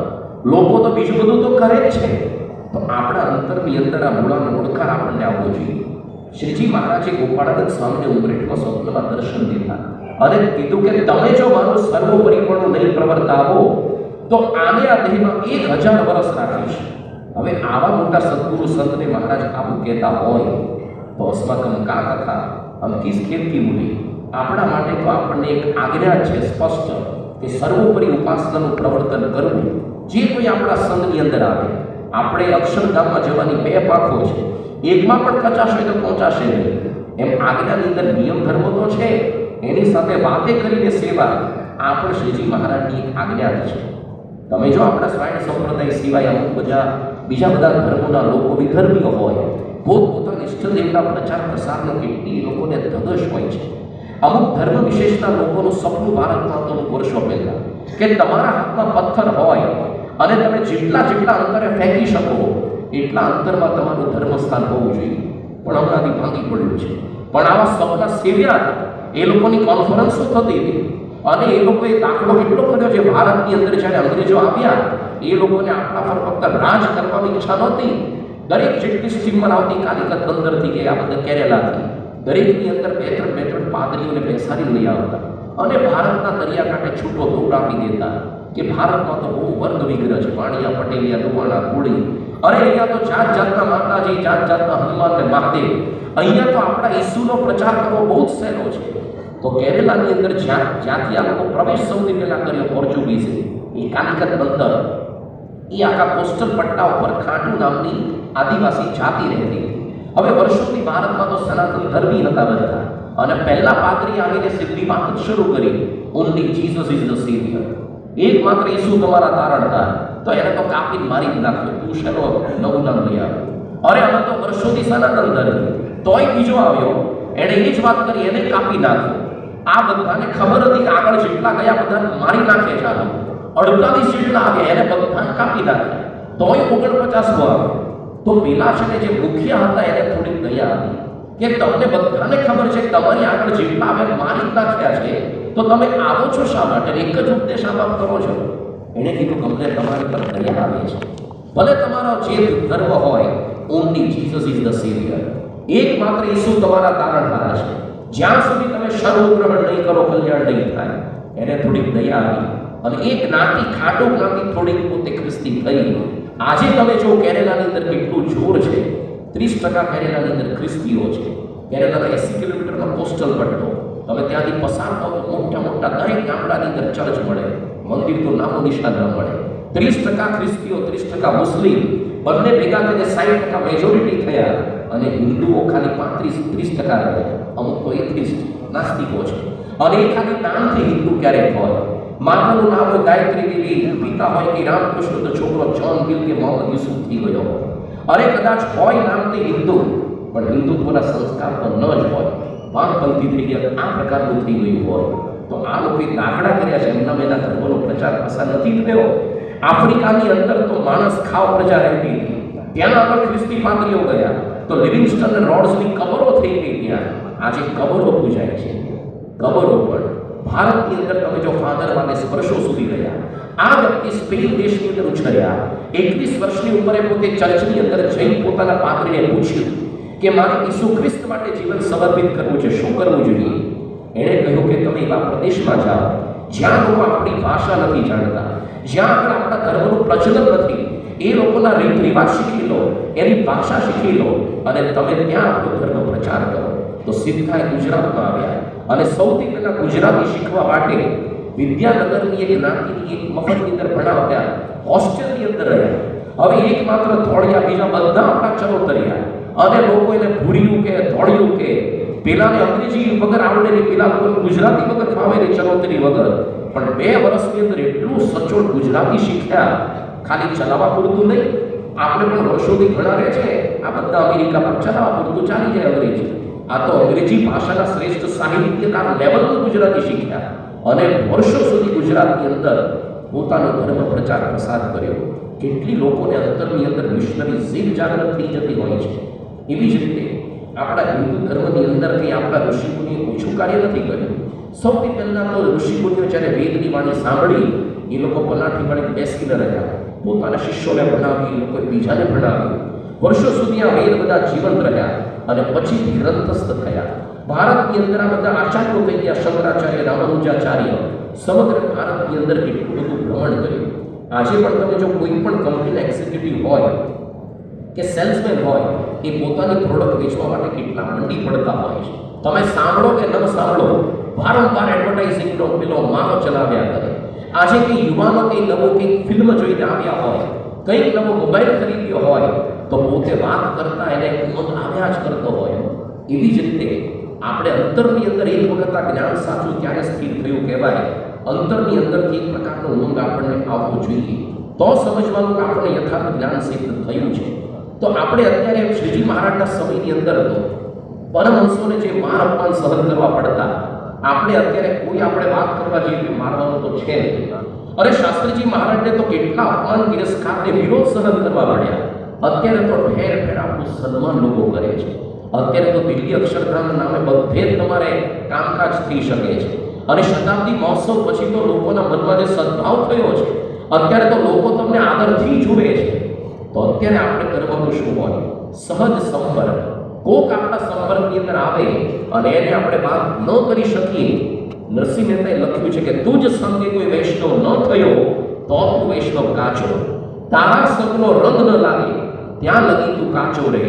લોકો તો બીજું બધું તો કરે જ છે. તો આપણા અંતરની અંદર આ મૂળાનો ઓળખાણ આપણને આવવો જોઈએ. શ્રીજી મહારાજે ગોપાળાનંદ સ્વામીને ઉમરેઠમાં સ્વપ્નમાં દર્શન દીધા અને કીધું કે તમે જો મારું સર્વોપરીપણું નહીં પ્રવર્તાવો તો આને આ દેહમાં 1000 વર્ષ રાખીશ. હવે આવા મોટા સદગુરુ સંતને મહારાજ આવું કહેતા હોય તો અસ્માકમ કા કથા હમ કિસ ખેલ કી મૂડી. આપણા માટે તો આપણને એક આજ્ઞા છે સ્પષ્ટ કે સર્વોપરી ઉપાસનાનું પ્રવર્તન કરવું. જે કોઈ આપણા સંતની અંદર આવે, આપણે અક્ષરધામમાં જવાની 2 પાખો છે, એકમાં પણ કચાશે તો પહોંચાશે નહીં. એમ આજ્ઞાની અંદર નિયમ ધર્મ તો છે, એની સાથે વાતે કરીને સેવા, આ પણ શ્રીજી મહારાજની એક આજ્ઞા છે. તમે જો આપણા સ્વાયણ સંપ્રદાય સિવાય અમુક બીજા બધા ધર્મોના લોકો વિધર્મીઓ હોય, પોતપોતાના ઇષ્ટદેવના પ્રચાર પ્રસારનો કેટલી લોકોને ધગશ હોય છે. અમુક ધર્મ વિશેષના લોકોનું સપનું ભારતમાં તો વર્ષો પહેલા કે તમારા હાથમાં પથ્થર હોય અને તમે જેટલા અંતરે ફેંકી શકો એટલા અંતરમાં તમારું ધર્મસ્થાન હોવું જોઈએ, પણ હમણાંથી ભાંગી પડ્યું છે. પણ આવા સપના સેવ્યા, એ લોકોની કોન્ફરન્સો થતી હતી અને એ લોકોએ દાખલો એટલો કર્યો છે ભારતની અંદર જ્યારે અંગ્રેજો આવ્યા એ લોકોને આપણા પર ફક્ત રાજ કરવાની ઈચ્છા નહોતી. દરેક જેટલી સ્ટીમર આવતી કાલિકત બંદરથી કે આ બધા કેરેલાથી, દરેકની અંદર 2-3 પાદરીઓને બેસાડી લઈ આવતા અને ભારતના દરિયાકાંઠે છૂટો દોર આપી દેતા કે ભારતમાં તો બહુ વર્ગ વિગ્રહ છે, વાણિયા, પટેલિયા, દુવાણા, કોળી. અરે અહીંયા તો જાતના માતાજી, જાતના હનુમાન ને મહાદેવ. અહીંયા તો આપણા ઈસુનો પ્રચાર કરવો બહુ જ સહેલો છે. તો કેરેલાની અંદર જ્યાંથી આ લોકો પ્રવેશ સૌથી પહેલા કર્યો પોર્ચુગીઝે, એ કાલિકત બંદર, એ આખા કોસ્ટલ પટ્ટા ઉપર ખાંટુ નામની આદિવાસી જાતિ રહેતી. હવે વર્ષોથી ભારતમાં તો સનાતન ધર્મી હતા બધા, અને પહેલા પાદરી આવીને સીધી વાત જ શરૂ કરી, only Jesus is the saviour. એકમાત્ર ઈસુ તમારા તારણહાર. તો એને તો કાપીને મારી જ નાખ્યો, તું શેનો નવું નામ લઈ આવ્યો? અરે અમે તો વર્ષોથી સનાતન ધર્મી. તોય બીજો આવ્યો, એણે એ જ વાત કરી, એને કાપી નાખ્યો. આ બધાને ખબર હતી કે આગળ જેટલા ગયા બધાને મારી નાખે ચાલો. 48 જેટલા આવ્યા, એને બધાને કાપી નાખ્યા. તોય 49મો આવ્યો. તો પેલા છે ને જે મુખિયા હતા એને થોડીક દયા આવી કે તમને બધાને ખબર છે કે તમારી આગળ જેટલા આવે મારી જ નાખ્યા છે, તો તમે આવો છો શા માટે? એક જ ઉપદેશ આપ કરો છો. એણે કીધું ગમે તમારી પર દયા આવે છે, ભલે તમારો જે ધર્મ હોય, only Jesus is the saviour. એકમાત્ર ઈસુ તમારા તારણહાર છે. જ્યાં સુધી તમે સર્વગ્રહણ નહીં કરો કલ્યાણ નહીં થાય. એને થોડીક દયા આવી અને એક જ્ઞાતિ, ખાટો જ્ઞાતિ થોડીક પોતે ખ્રિસ્તી થઈ. આજે તમે જો કેરેલાની અંદર કેટલું જોર છે, 30% કેરેલાની અંદર ખ્રિસ્તીઓ છે. કેરેલાના 80 કિલોમીટરનો કોસ્ટલ પટ્ટો, તમે ત્યાંથી પસાર થાવ તો મોટા દરેક ગામડાની અંદર ચર્ચ મળે, મંદિર તો નામો નિશાન ન મળે. 30% ખ્રિસ્તીઓ, 30% મુસ્લિમ, બંને ભેગા થઈને 60% મેજોરિટી થયા અને હિન્દુઓ ખાલી 35-30% રહે. અમુક તો એથિસ્ટ નાસ્તિકો છે અને એ ખાલી નામથી હિન્દુ ક્યારેક હોય. માતાનું નામ હોય ગાયત્રી દેવી, પિતા હોય કે રામકૃષ્ણ, તો છોકરો જોન બિલ કે મોહમ્મદ યુસુફ થઈ ગયો હોય. અરે કદાચ હોય નામથી હિન્દુ, પણ હિન્દુત્વના સંસ્કાર તો ન જ હોય, વામપંથી થઈ ગયા, આ પ્રકારનું થઈ ગયું હોય. તો આ લોકોએ દાખલા કર્યા છે, એમના એના ધર્મનો પ્રચાર પ્રસાર નથી થયો. આફ્રિકાની અંદર તો માણસ ખાવ પ્રજા રહેતી હતી, ત્યાં આગળ ખ્રિસ્તી પાદરીઓ ગયા તો લિવિંગસ્ટન અને રોડ્સની કબરો થઈ ગઈ. ત્યાં આજે કબરો પૂજાય છે. કબરો પણ ભારતની અંદર તમે જો ફાધર વાલે વર્ષો સુધી રહ્યા. આ વ્યક્તિ સ્પેન દેશની અંદર ઉછર્યા, 21 વર્ષની ઉંમરે પોતે ચર્ચની અંદર જઈ પોતાના પાદરીને પૂછ્યું કે મારે ઈસુ ખ્રિસ્ત માટે જીવન સમર્પિત કરવું છે, શું કરવું જોઈએ? એણે કહ્યું કે તમે એવા પ્રદેશમાં જાઓ જ્યાં લોકો આપણી ભાષા નથી જાણતા, જ્યાં આગળ આપણા ધર્મનું પ્રચલન નથી. એ લોકોના રીત રિવાજ શીખી લો, એની ભાષા શીખી લો અને તમે ત્યાં આપણો ધર્મ પ્રચાર કરો. તો સિદ્ધાય ગુજરાતમાં આવ્યા અને સૌથી પહેલા ગુજરાતી શીખવા માટે વિદ્યાનગરની એક જ્ઞાતિની એક મફતની અંદર ભણાવતા હોસ્ટેલની અંદર રહ્યા. હવે એકમાત્ર ધોળિયા, બીજા બધા આપણા ચરોતરિયા. અને લોકો એને ભૂર્યું કે ધોળિયું કે પેલાને અંગ્રેજી વગર આવડેલી, પેલા વગર ગુજરાતી વગર ફાવેલી, ચરોતરી વગર. પણ 2 વર્ષની અંદર એટલું સચોટ ગુજરાતી શીખ્યા, ખાલી ચલાવવા પૂરતું નહીં. આપણે પણ વર્ષોથી ઘણા રહે છે આ બધા અમેરિકા પર ચલાવવા પૂરતું ચાલી જાય અંગ્રેજી. આ તો અંગ્રેજી ભાષાના શ્રેષ્ઠ સાહિત્યકાર લેવલનું ગુજરાતી શીખ્યા અને વર્ષો સુધી ગુજરાતની અંદર પોતાનો ધર્મ પ્રચાર પ્રસાર કર્યો. કેટલી લોકોને અંતરની અંદર મિશનરી ઝીલ જાગૃત થઈ જતી હોય છે. એવી જ રીતે આપણા હિન્દુ ધર્મની અંદર કંઈ આપણા ઋષિમુનિએ ઓછું કાર્ય નથી કર્યું. સૌથી પહેલાં તો ઋષિમુનિઓ જ્યારે વેદની વાણી સાંભળી, એ લોકો પલાઠી વાળી બેસીને રહ્યા, પોતાના શિષ્યોને ભણાવી, એ લોકોએ બીજાને ભણાવ્યું. વર્ષો સુધી આ વેદ બધા જીવંત રહ્યા અને પછી ગ્રંથસ્થ થયા. ભારતની અંદર આ બધા આચાર્યો થઈ ગયા, શંકરાચાર્ય, રામાનુજાચાર્ય. સમગ્ર ભારતની અંદર કેટલું બધું ભ્રમણ કર્યું. આજે પણ તમે જો કોઈ પણ કંપનીના એક્ઝિક્યુટિવ હોય કે સેલ્સમેન હોય, એ પોતાની પ્રોડક્ટ વેચવા માટે કેટલા મંડી પડતા હોય છે. તમે સાંભળો કે ન સાંભળો, વારંવાર એડવર્ટાઇઝિંગનો પેલો માનો ચલાવ્યા કરે. આજે કંઈ યુવાનો કંઈ નવો કંઈક ફિલ્મ જોઈને આવ્યા હોય, કંઈક નવો મોબાઈલ ખરીદ્યો હોય, તો પોતે વાત કરતા એને આવ્યા જ કરતો હોય. એવી જ રીતે આપણે અંતરની અંદર એક વખત આ જ્ઞાન સાચું ક્યારે સ્થિર થયું કહેવાય, અંતરની અંદરથી એક પ્રકારનો ઉમંગ આપણને આવવો જોઈએ, તો સમજવાનું કે આપણને યથાર્થ જ્ઞાન સિદ્ધ થયું છે. તો આપણે અત્યારે શ્રીજી મહારાજના સમયની અંદર તો પરમહંસોને જે માર અપમાન સહન કરવા પડતા, આપણે અત્યારે કોઈ આપણે વાત કરવા જઈએ મારવાનું તો છે નહીં. અરે શાસ્ત્રીજી મહારાજને તો કેટલા અપમાન, તિરસ્કારને વિરોધ સહન કરવા પડ્યા. અત્યારે તો ઠેર ઠેર આપણું સન્માન લોકો કરે છે. અત્યારે તો દિલ્હી અક્ષરધામ નામે બધે જ તમારે કામકાજ થઈ શકે છે. અને શતાબ્દી મહોત્સવ પછી તો લોકોના મનમાં જે સદભાવ થયો છે, અત્યારે તો લોકો તમને આદરથી જુએ છે. તો અત્યારે આપણે કરવાનું શું હોય? સહજ સંપર્ક. કોક આપણા સંપર્કની અંદર આવે અને એને આપણે વાત ન કરી શકીએ. નરસિંહ મહેતાએ લખ્યું છે કે તું જ સંગે કોઈ વૈષ્ણવ ન થયો તો તું વૈષ્ણવ કાચો. તારા સંગનો રંગ ન લાગે ત્યાં લગી તું કાચો રે.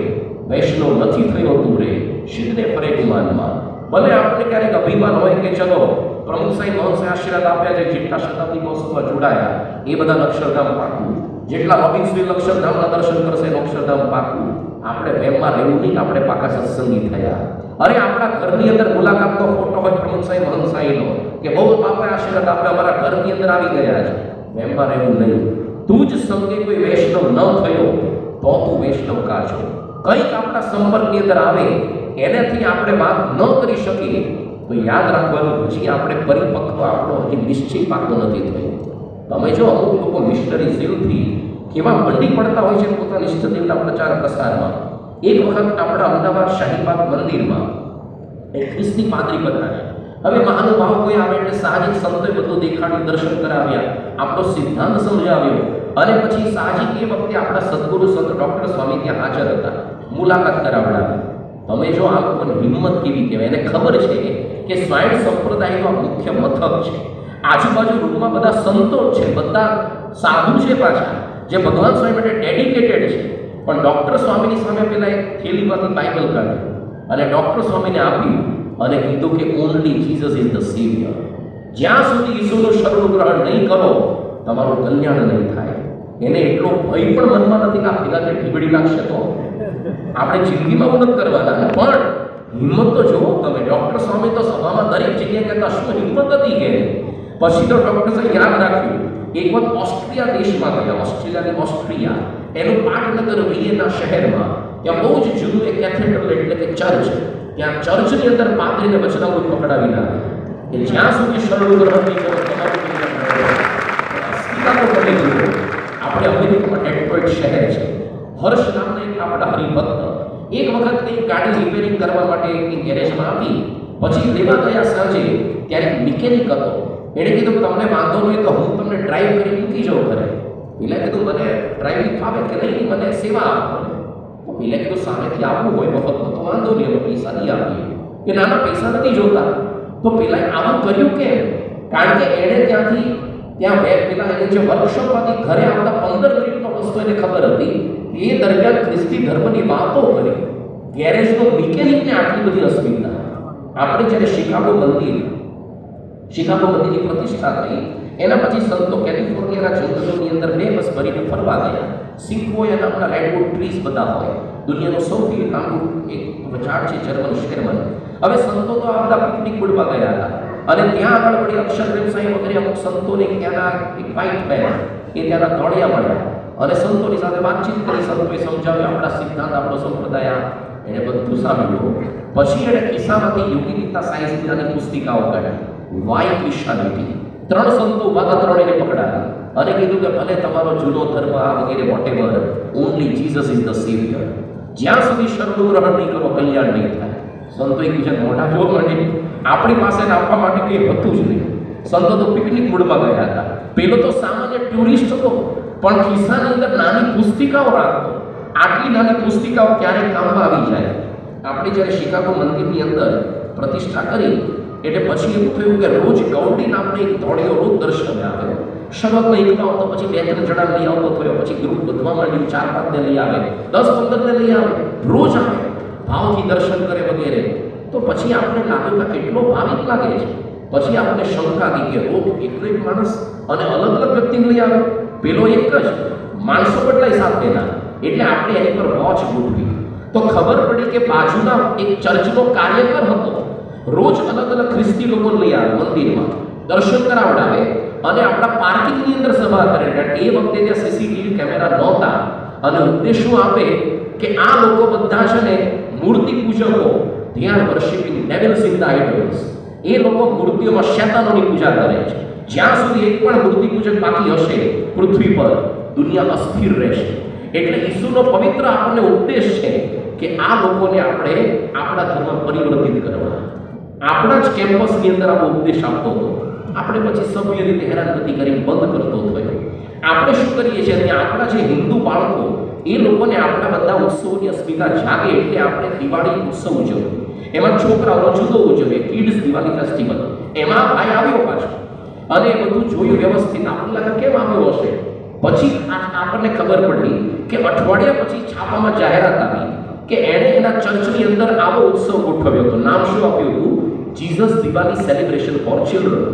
વૈષ્ણવ નથી થયો તું રે, શિવને ફરે ગુમાનમાં. ભલે આપણે ક્યારેક અભિમાન હોય કે ચલો પ્રમુખ સાહેબ મહંસે આશીર્વાદ આપ્યા છે, જેટલા શતાબ્દી મહોત્સવમાં જોડાયા એ બધા અક્ષરધામ પાકું, જેટલા રોબિન્સવિલ અક્ષરધામના દર્શન કરશે એનું અક્ષરધામ પાકું. આપણે વેમમાં રહેવું નહીં, આપણે પાકા સત્સંગી થયા. અરે આપણા ઘરની અંદર મુલાકાતનો ફોટો હોય પ્રમુખ સાહેબ મહંત સાહેબનો કે બહુ બાપા આશીર્વાદ આપ્યા, અમારા ઘરની અંદર આવી ગયા છે. વેમમાં રહેવું નહીં. તું જ સંગે કોઈ વૈષ્ણવ ન થયો તો તું વૈષ્ણવ કાચો. કંઈક આપણા સંપર્કની અંદર આવે એનાથી આપણે વાત ન કરી શકીએ તો યાદ રાખવાનું, પછી આપણે પરિપક્વ આપણો હજી નિશ્ચય પાકો નથી થયો. તમે જો અમુક લોકો મિશનરી ઝીલથી કેવા મંડી પડતા હોય છે પોતાના ઇષ્ટદેવના પ્રચાર પ્રસારમાં. એક વખત આપણા અમદાવાદ શાહીબાગ મંદિરમાં એક ખ્રિસ્તી પાદરી પધરાયા. હવે મહાનુભાવ કોઈ આવે એટલે સાહજિક સંતોએ બધું દેખાડ્યું, દર્શન કરાવ્યા, આપણો સિદ્ધાંત સમજાવ્યો અને પછી સાહજિક એ વખતે આપણા સદગુરુ સંત ડૉક્ટર સ્વામી ત્યાં હાજર હતા, મુલાકાત કરાવડાવી. તમે જો આ લોકોની હિંમત કેવી કહેવાય. એને ખબર છે કે સ્વાયણ સંપ્રદાયનો મુખ્ય મથક છે, આજુબાજુ રૂમમાં બધા સંતો છે, બધા સાધુ છે પાછા, જે ભગવાન સ્વામી માટે ડેડિકેટેડ છે. પણ ડૉક્ટર સ્વામીની સામે પેલા એક થેલીમાંથી બાઇબલ કાઢ્યું અને ડૉક્ટર સ્વામીને આપ્યું અને કીધું કે only Jesus is the saviour. જ્યાં સુધી ઈસુનું શરણ ગ્રહણ નહીં કરો તમારું કલ્યાણ નહીં થાય. એને એટલો ભય પણ મનમાં નથી કે આ પેલા જે ઢીબડી લાગશે તો આપણે જિંદગીમાં મદદ કરવાના. પણ હિંમત તો જુઓ તમે. ડૉક્ટર સ્વામી તો સભામાં દરેક જગ્યાએ કહેતા શું હિંમત હતી કે પછી તો ડૉક્ટર સાહેબ યાદ રાખ્યું. એક વખત ઓસ્ટ્રિયા દેશમાં ગયા, ઓસ્ટ્રેલિયાની ઓસ્ટ્રિયા, એનું પાટનગર વિયેના શહેરમાં, ત્યાં બહુ જ જૂનું એક કેથેડ્રલ એટલે કે ચર્ચ, ત્યાં ચર્ચની અંદર પાદરીને વચનામૃત પકડાવી નાખે કે જ્યાં સુધી શરણ ગ્રહણ નહીં કરો તમારું તમે જુઓ. આપણે અમેરિકામાં ડેટ્રોઇટ શહેર છે, હર્ષ નામના એક આપણા હરિભક્ત એક વખત કંઈક ગાડી રિપેરિંગ કરવા માટે કંઈક ગેરેજમાં આપી, પછી લેવા ગયા સાંજે ત્યારે મિકેનિક હતો. એણે કીધું તમને વાંધો નહીં તો હું તમને ડ્રાઈવ કરી મૂકી જાઉં ઘરે. પેલા કીધું મને ડ્રાઇવિંગ ફાવે કે નહીં, મને સેવા આપો. તો પેલા કીધું સામેથી આવવું હોય મફતમાં તો વાંધો નહીં, અમે પૈસા નહીં આપીએ. કે નાના પૈસા નથી જોતા. તો પેલા આવું કર્યું કેમ? કારણ કે એણે ત્યાં પેલા એને જે વર્કશોપ હતી ઘરે આવતા 15 મિનિટનો રસ્તો એને ખબર હતી. એ દરમિયાન ખ્રિસ્તી ધર્મની વાતો કરી. ગેરેજનો મિકેનિકને આટલી બધી અસ્મિતા. આપણે જ્યારે શિકાગો મંદિર શિકાગો મંદિરની પ્રતિષ્ઠા થઈ. એના પછી સંતો કેલિફોર્નિયાના જંગલોની અંદર 2 વર્ષ ભરીને ફરવા ગયા. સિક્વોયા નામના રેડવુડ ટ્રીઝ બધા હોય. દુનિયાનું સૌથી લાંબુ એક ઝાડ છે જર્મન શેરમન. હવે સંતો તો આ બધા પિકનિક બોર્ડમાં ગયા હતા અને ત્યાં આગળ વળી અક્ષરદેવ સાંઈ વગેરે અમુક સંતોને ત્યાંના એક વાઇટ બેન એ ત્યાંના તળિયા મળ્યા અને સંતોની સાથે વાતચીત કરી. સંતોએ સમજાવ્યું આપણા સિદ્ધાંત, આપણો સંપ્રદાય, એને બધું સાંભળ્યું. પછી એણે ખિસ્સામાંથી યોગી ગીતા સાયન્સની નાની પુસ્તિકાઓ કાઢી. Y Christianity. 3 સંતો ઉભા હતા, ત્રણેયને પકડાયા અને કીધું કે ભલે તમારો જૂનો ધર્મ આ વગેરે whatever, only Jesus is the saviour. જ્યાં સુધી શરણું ગ્રહણ નહીં કરો કલ્યાણ નહીં થાય. સંતો એકબીજા મોઢા જોવા માંડી. આપણી પાસે આપવા માટે કંઈ હતું જ નહીં. સંતો તો પિકનિક મૂડમાં ગયા હતા. પેલો તો સામાન્ય ટુરિસ્ટ હતો પણ ખિસ્સાની અંદર નાની પુસ્તિકાઓ રાખતો. આટલી નાની પુસ્તિકાઓ ક્યારેક કામમાં આવી જાય. આપણે જ્યારે શિકાગો મંદિરની અંદર પ્રતિષ્ઠા કરી એટલે પછી એવું થયું કે રોજ ગૌડીને આપણે એક ધોળિયો રોજ દર્શને આપ્યો. શરૂઆતમાં એકલો આવતો, પછી 2-3 જણા લઈ આવતો થયો, પછી ગ્રુપ વધવા માંડ્યું, 4-5 ને લઈ આવે, 10-15 ને લઈ આવે, રોજ આવે, ભાવથી દર્શન કરે વગેરે. તો પછી આપણે લાગ્યું કે કેટલો ભાવિક લાગે છે. પછી આપણને શંકા આવી કે રોજ એકલો એક માણસ અને અલગ અલગ વ્યક્તિને લઈ આવે, પેલો એક જ, માણસો બદલાય સાથેના. એટલે આપણે એની પર વોચ ગોઠવી. તો ખબર પડી કે બાજુના એક ચર્ચનો કાર્યકર હતો. રોજ અલગ અલગ ખ્રિસ્તી લોકોને લઈ આવે, મંદિરમાં દર્શન કરાવડાવે અને આપણા પાર્કિંગની અંદર સભા કરે. એ વખતે ત્યાં સીસીટીવી કેમેરા નહોતા અને ઉદ્દેશ શું આપે કે આ લોકો બધા છે ને મૂર્તિ પૂજકો, they are worshiping devils in the idols. એ લોકો મૂર્તિઓમાં શૈતાનોની પૂજા કરે છે. જ્યાં સુધી એક પણ મૂર્તિ પૂજક બાકી હશે પૃથ્વી પર, દુનિયા અસ્થિર રહેશે. એટલે ઈસુનો પવિત્ર આપણને ઉદ્દેશ છે કે આ લોકોને આપણે આપણા ધર્મ પરિવર્તિત કરવા. આપણા જ કેમ્પસની અંદર આવો ઉપદેશ આપતો હતો. આપણે પછી સભ્ય રીતે હેરાનગતિ કરીને બંધ કરતો થયો. આપણે શું કરીએ છીએ, ત્યાં આપણા જે હિન્દુ બાળકો એ લોકોને આપણા બધા ઉત્સવોની અસ્મિતા જાગે એટલે આપણે દિવાળી ઉત્સવ ઉજવીએ. એમાં છોકરાઓનો જુદો ઉજવીએ, કિડ્સ દિવાળી ફેસ્ટિવલ. એમાં ભાઈ આવ્યો પાછો અને એ બધું જોયું વ્યવસ્થિત. આપણને લાગે કેમ આવ્યો હશે. પછી આપણને ખબર પડી કે અઠવાડિયા પછી છાપામાં જાહેરાત આવી કે એણે એના ચર્ચની અંદર આવો ઉત્સવ ગોઠવ્યો હતો. નામ શું આપ્યું હતું? Jesus Diwali celebration four children.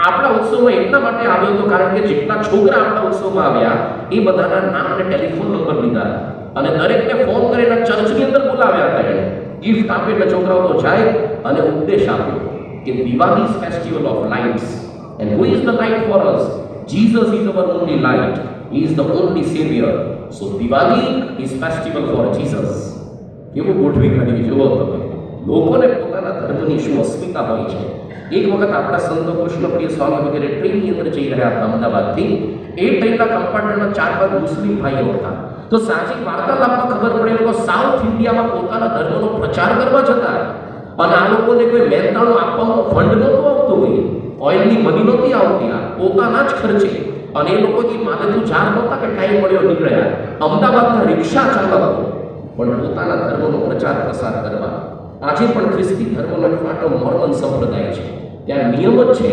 આપણા ઉત્સવમાં એટલા માટે આવ્યો હતો કારણ કે જેટલા છોકરા આપણા ઉત્સવમાં આવ્યા એ બધાના નામ અને ટેલિફોન નંબર લીધા અને દરેકને ફોન કરીને ચર્ચની અંદર બોલાવ્યા હતા. એણે ગિફ્ટ આપે એટલે છોકરાઓ તો જાય અને ઉપદેશ આપ્યો કે Diwali is festival of lights and who is the light for us? Jesus is our only light. He is the only saviour. So Diwali is festival for Jesus. કેવું ગોઠવી કાઢી જુઓ તમે. લોકોને પોતાના ધર્મની શું અસ્મિતા હોય છે. એક વખત આપણા સંતો કૃષ્ણપ્રિય સ્વામી વગેરે ટ્રેનની અંદર જઈ રહ્યા હતા અમદાવાદથી. એ ટ્રેનના કમ્પાર્ટમેન્ટમાં 4-5 મુસ્લિમ ભાઈઓ હતા. તો સાહજિક વાર્તાલાપમાં ખબર પડે લોકો સાઉથ ઇન્ડિયામાં પોતાના ધર્મનો પ્રચાર કરવા જતા અને આ લોકોને કોઈ મહેનતાણું આપવાનો ફંડ નહોતો આવતો, હોય ઓઇલની મની નહોતી આવતી, પોતાના જ ખર્ચે. અને એ લોકો જે માથેથી જાર નહોતા કે ટાઈમ મળ્યો નીકળ્યા. અમદાવાદના રિક્ષા ચાલકો પણ પોતાના ધર્મનો પ્રચાર પ્રસાર કરવા. આજે પણ ખ્રિસ્તી ધર્મનો એક મોટો મોર્મન સંપ્રદાય છે. ત્યાં નિયમ જ છે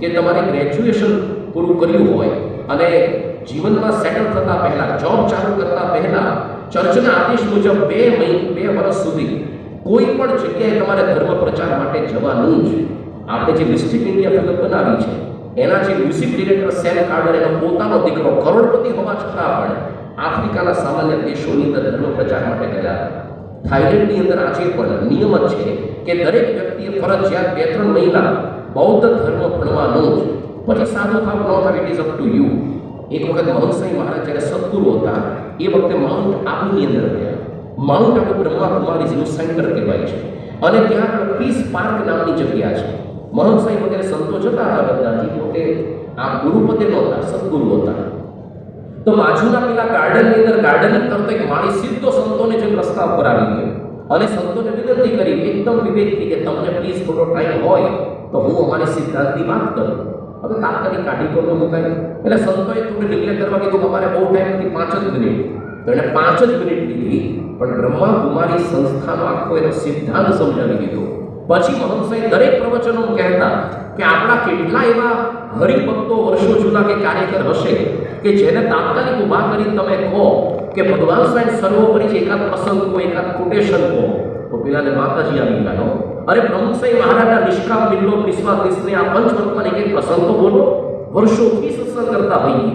કે તમારે ગ્રેજ્યુએશન પૂરું કર્યું હોય અને જીવનમાં સેટલ થતા પહેલા, જોબ ચાલુ કરતા પહેલા ચર્ચના આદેશ મુજબ 2 વર્ષ સુધી કોઈ પણ જગ્યાએ તમારે ધર્મ પ્રચાર માટે જવાનું જ. આપણે જે મિસ્ટિક ઇન્ડિયા ફિલ્મ બનાવી છે એના જે મ્યુઝિક ડિરેક્ટર સેમ કાર્ટર, એનો પોતાનો દીકરો કરોડપતિ હોવા છતાં પણ આફ્રિકાના સામાન્ય દેશોની અંદર ધર્મ પ્રચાર માટે ગયા. થાઈલેન્ડની અંદર આજે પણ નિયમ જ છે કે દરેક વ્યક્તિએ ફરજિયાત 2-3 મહિના બૌદ્ધ ધર્મ ભણવાનો જ. પછી સાધુ થાવ ન થાવ it is up to you. એક વખત મહંસાઈ મહારાજ જ્યારે સદગુરુ હતા એ વખતે માઉન્ટ આબુની અંદર ગયા. માઉન્ટ આબુ બ્રહ્માકુમારીઝનું સેન્ટર કહેવાય છે અને ત્યાં પીસ પાર્ક નામની જગ્યા છે. મહંસાઈ વગેરે સંતો જતા હતા બધાથી. પોતે આ ગુરુપદે નહોતા, સદગુરુ હતા. તો બાજુના પેલા ગાર્ડનની અંદર ગાર્ડનિંગ કરતો એક માણસ સીધો સંતોને જે રસ્તા ઉપર આવી ગયો અને સંતોને વિનંતી કરી એકદમ વિવેકથી કે તમને પ્લીઝ થોડો ટાઈમ હોય તો હું અમારી સિદ્ધાંતની વાત કરું. હવે તાત્કાલિક કાઢી તો મુકાય એટલે સંતોએ થોડું ડિક્લેર કરવા કીધું અમારે બહુ ટાઈમ નથી, 5 જ મિનિટ. તો એને 5 જ મિનિટ લીધી પણ બ્રહ્માકુમારી સંસ્થાનો આખો એનો સિદ્ધાંત સમજાવી દીધો. પછી મહંસાઈ દરેક પ્રવચનો કહેતા કે આપણા કેટલા એવા હરિભક્તો વર્ષો જૂના કે કાર્યકર હશે કે જેને તાત્કાલિક ઊભા કરી તમે કહો કે ભગવાન સ્વયં સર્વોપરી છે, એકાદ પ્રસંગ કહો, એકાદ કોટેશન કહો તો પેલાને માતાજી આવી ગયો. અરે પ્રમુખ સાહેબ મહારાજના નિષ્કામ બિલ્લો નિસ્વાર્થ નિસ્નેહ આ પંચવર્તમાન એક પ્રસંગ તો બોલો. વર્ષોથી સત્સંગ કરતા હોઈએ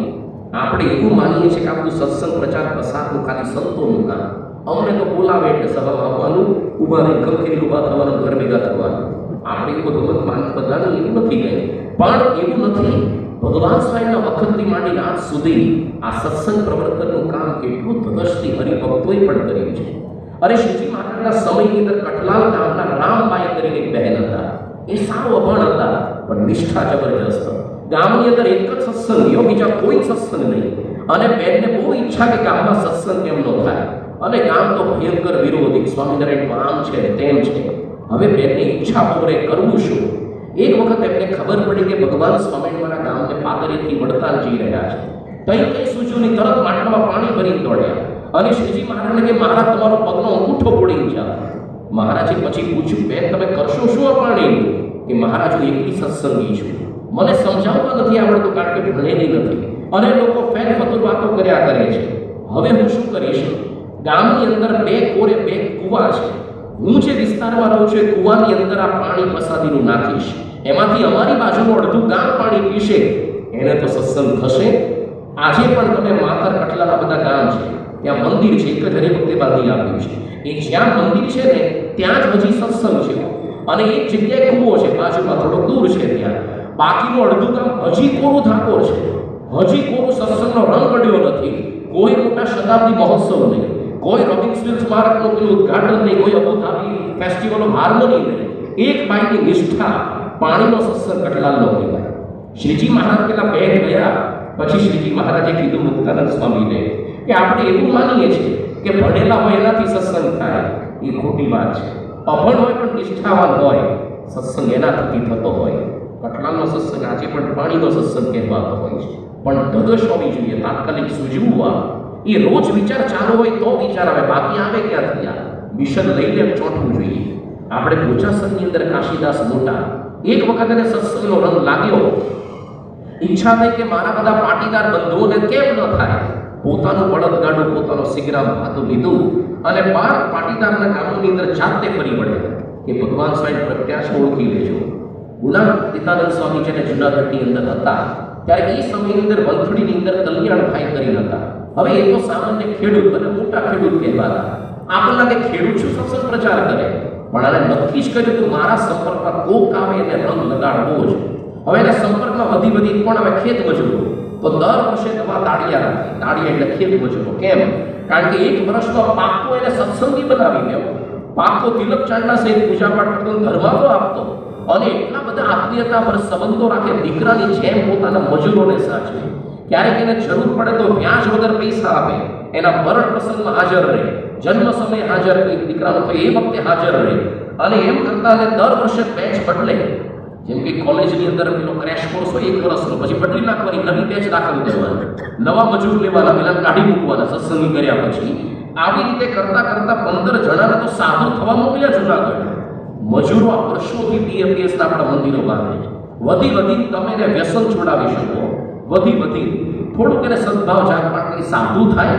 આપણે એવું માનીએ છીએ કે આ બધું સત્સંગ પ્રચાર પ્રસારનું ખાલી સંતોનું કામ. અમને તો બોલાવે એટલે સભામાં આવવાનું, ઊભા રહી ખંખેરી ઊભા થવાનું, ઘર ભેગા થવાનું. આપણે એવું બધું માનસ બધાનું એવું નથી ગયું. પણ એવું નથી. ભગવાન સ્વયંના વખતથી માંડીને આજ સુધી આ સત્સંગ પ્રવર્તનનું કામ કેટલું ધગશથી હરિભક્તોએ પણ કર્યું છે. અરે શ્રીજી મહારાજના સમયની અંદર કઠલાલ ગામના રામબાઈ કરીને એક બહેન હતા. એ સાવ અભણ હતા પણ નિષ્ઠા જબરજસ્ત. ગામની અંદર એક જ સત્સંગ, બીજા કોઈ સત્સંગ નહીં. અને બેનને બહુ ઈચ્છા કે ગામમાં સત્સંગ કેમ ન થાય. અને ગામ તો ભયંકર વિરોધી, સ્વામિનારાયણ આમ છે તેમ છે. હવે બેનની ઈચ્છા પૂરે કરવું શું? એક વખત એમને ખબર પડી કે ભગવાન સ્વામિનારાયણ ગામને પાદરેથી વડતાલ જઈ રહ્યા છે. કઈ સૂચોની તરત માટલામાં પાણી ભરી દોડ્યા અને શ્રીજી મહારાજને કે મહારાજ તમારો પગનો અંગૂઠો પડી જાય. મહારાજે પછી પૂછ્યું, બેન તમે કરશો શું આ પાણી? કે મહારાજ હું એકલી સત્સંગી છું, મને સમજાવવા નથી આવડતું કારણ કે ભણેલી નથી અને લોકો ફેર ફતુર વાતો કર્યા કરે છે. હવે હું શું કરીશ? ગામની અંદર બે કોરે બે કુવા છે. હું જે વિસ્તારમાં રહું છું એ કુવાની અંદર આ પાણી પ્રસાદીનું નાખીશ. એમાંથી અમારી બાજુનું અડધું ગામ પાણી પીશે. એને તો સત્સંગ થશે. આજે પણ તમે માતર કટલાના બધા ગામ છે ત્યાં મંદિર છે, એક જ હરિભક્તે બાંધી આપ્યું છે. એ જ્યાં મંદિર છે ને ત્યાં જ હજી સત્સંગ છે અને એક જગ્યાએ કૂવો છે બાજુમાં થોડો દૂર છે ત્યાં. બાકીનું અડધું ગામ હજી કોરું ધાકોર છે. હજી કોરું સત્સંગનો રંગ પડ્યો નથી. કોઈ મોટા શતાબ્દી મહોત્સવ નહીં, કોઈ રોબિન્સવિલ સ્મારકનું કોઈ ઉદ્ઘાટન નહીં, કોઈ અબુધાબી ફેસ્ટિવલ ઓફ હાર્મોની નહીં. એક બાઈની નિષ્ઠા, પાણીનો સત્સંગ કટલાલનો કહેવાય. શ્રીજી મહારાજ પેલા બેન ગયા પછી શ્રીજી મહારાજે કીધું મુક્તાનંદ સ્વામીને કે આપણે એવું માનીએ છીએ કે ભણેલા હોય એનાથી સત્સંગ થાય. એ ખોટી વાત છે. અભણ હોય પણ નિષ્ઠાવાન હોય, સત્સંગ એના થકી થતો હોય. કટલાલનો સત્સંગ આજે પણ પાણીનો સત્સંગ કહેવાતો હોય છે. પણ ધગશ હોવી જોઈએ, તાત્કાલિક સૂઝવું. એ રોજ વિચાર ચાલુ હોય તો વિચાર આવે, બાકી આવે ક્યાંથી? આ મિશન લઈને ચોંટવું જોઈએ. આપણે બોચાસરની અંદર કાશીદાસ મોટા એક વખત એને સત્સંગનો રંગ લાગ્યો. ઈચ્છા થઈ કે મારા બધા પાટીદાર બંધુઓને કેમ ન થાય. પોતાનું બળદગાડું, પોતાનો સિગરામ હાથું લીધું અને 12 પાટીદારના ગામોની અંદર જાતે ફરી વળ્યા કે ભગવાન સ્વયં પ્રત્યાશ ઓળખી લેજો. ગુલાબ પિતાનંદ સ્વામી જેને જુનાગઢની અંદર હતા ત્યારે એ સમયની અંદર વંથડીની અંદર કલ્યાણભાઈ કરીને હતા. હવે એ તો સામાન્ય ખેડૂત અને મોટા ખેડૂત કહેવાતા. આપણને કે ખેડૂત શું સત્સંગ પ્રચાર કરે? પણ આને નક્કી જ કર્યું કે મારા સંપર્કમાં કોક આવે એને રંગ લગાડવો જ. હવે એના સંપર્કમાં વધી કોણ આવે? ખેત મજૂરો. તો દર વર્ષે નવા દાડિયા રાખે. દાડિયા એટલે ખેત મજૂરો. કેમ? કારણ કે એક વર્ષમાં પાકો એને સત્સંગી બનાવી દેવો. પાકો તિલક ચાંદના સહિત પૂજાપાઠ કરતો, ધર્માતો આપતો અને એટલા બધા આત્મીયતા પર સંબંધો રાખે. દીકરાની જેમ પોતાના મજૂરોને સાચવે. ક્યારેક એને જરૂર પડે તો વ્યાજ વગર પૈસા આપે. એના મરણ પ્રસંગમાં હાજર રહે, જન્મ સમયે હાજર રહે, દીકરાનો તો એ વખતે હાજર રહે. અને એમ કરતા દર વર્ષે બેચ બદલે. જેમ કે કોલેજની અંદર પેલો ક્રેશ કોર્સ હોય 1 વર્ષનો, પછી બદલી નાખવાની, નવી બેચ દાખલ કરવાની, નવા મજૂર લેવાના, પેલા કાઢી મૂકવાના સત્સંગી કર્યા પછી. આવી રીતે કરતા કરતા 15 જણાને તો સાધુ થવા મોકલ્યા જુનાગઢ. મજૂરો આ વર્ષોથી પીએપીએસ આપણા મંદિરો બાંધે છે. વધી તમે એને વ્યસન છોડાવી શકો. વધી થોડુંક એને સદભાવ જાગૃત સાધુ થાય.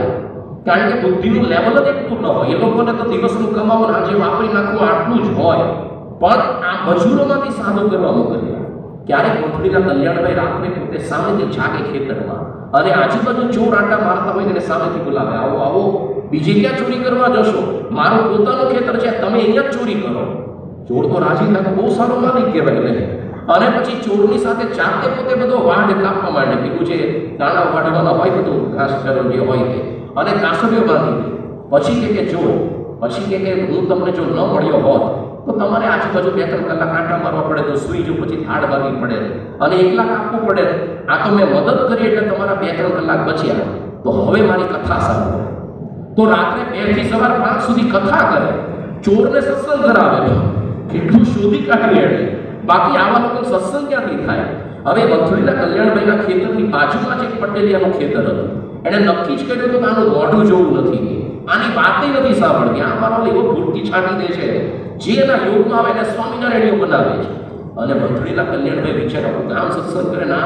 કારણ કે બુદ્ધિનું લેવલ જ એટલું ન હોય. એ લોકોને તો દિવસનું કમાવું આજે વાપરી નાખવું આટલું જ હોય. પણ આ મજૂરોમાંથી સાધુ કરવા મોકલ્યા. ક્યારેક વંથડીના કલ્યાણભાઈ રાત્રે પોતે સામેથી જાગે ખેતરમાં અને આજુબાજુ ચોર આંટા મારતા હોય તેને સામેથી બોલાવે, આવો આવો, બીજે ક્યાં ચોરી કરવા જશો? મારું પોતાનું ખેતર છે, તમે અહીંયા જ ચોરી કરો. ચોર તો રાજી થાય, બહુ સારો માલિક કહેવાય ને. અને પછી ચોરની સાથે જાતે પોતે બધો વાડ કાપવા માંડે. બીજું છે દાણા વાઢવાના હોય, બધું ઘાસ જે હોય તે, અને કાસડીઓ બાંધી દે. પછી કે જો પછી કે હું તમને જો ન મળ્યો હોત તો તમારે આજુબાજુ 2-3 કલાક આંટા મારવા પડે, તો સુઈ જો, પછી થાળ વાગવી પડે અને એકલા કાપવું પડે. આ તો મેં મદદ કરી એટલે તમારા 2-3 કલાક બચ્યા. તો હવે મારી કથા સાંભળો. તો રાત્રે 2 થી સવાર 5 સુધી કથા કરે, ચોરને સત્સંગ કરાવે. કેટલું શોધી કાઢી એટલે. બાકી આવા લોકો સત્સંગ ક્યાંથી થાય? હવે વંથડીના કલ્યાણભાઈના ખેતરની બાજુમાં જ એક પટેલિયાનું ખેતર હતું. એણે નક્કી જ કર્યું કે આનું મોઢું જોવું નથી, આની વાતે નથી સાંભળતી. આ મારો એવો ભૂલથી છાંટી દે છે, જે એના યોગમાં આવે એને સ્વામિનારાયણ બનાવે છે. અને વંથડીના કલ્યાણભાઈ બિચારા ગામ સત્સંગ કરે, ના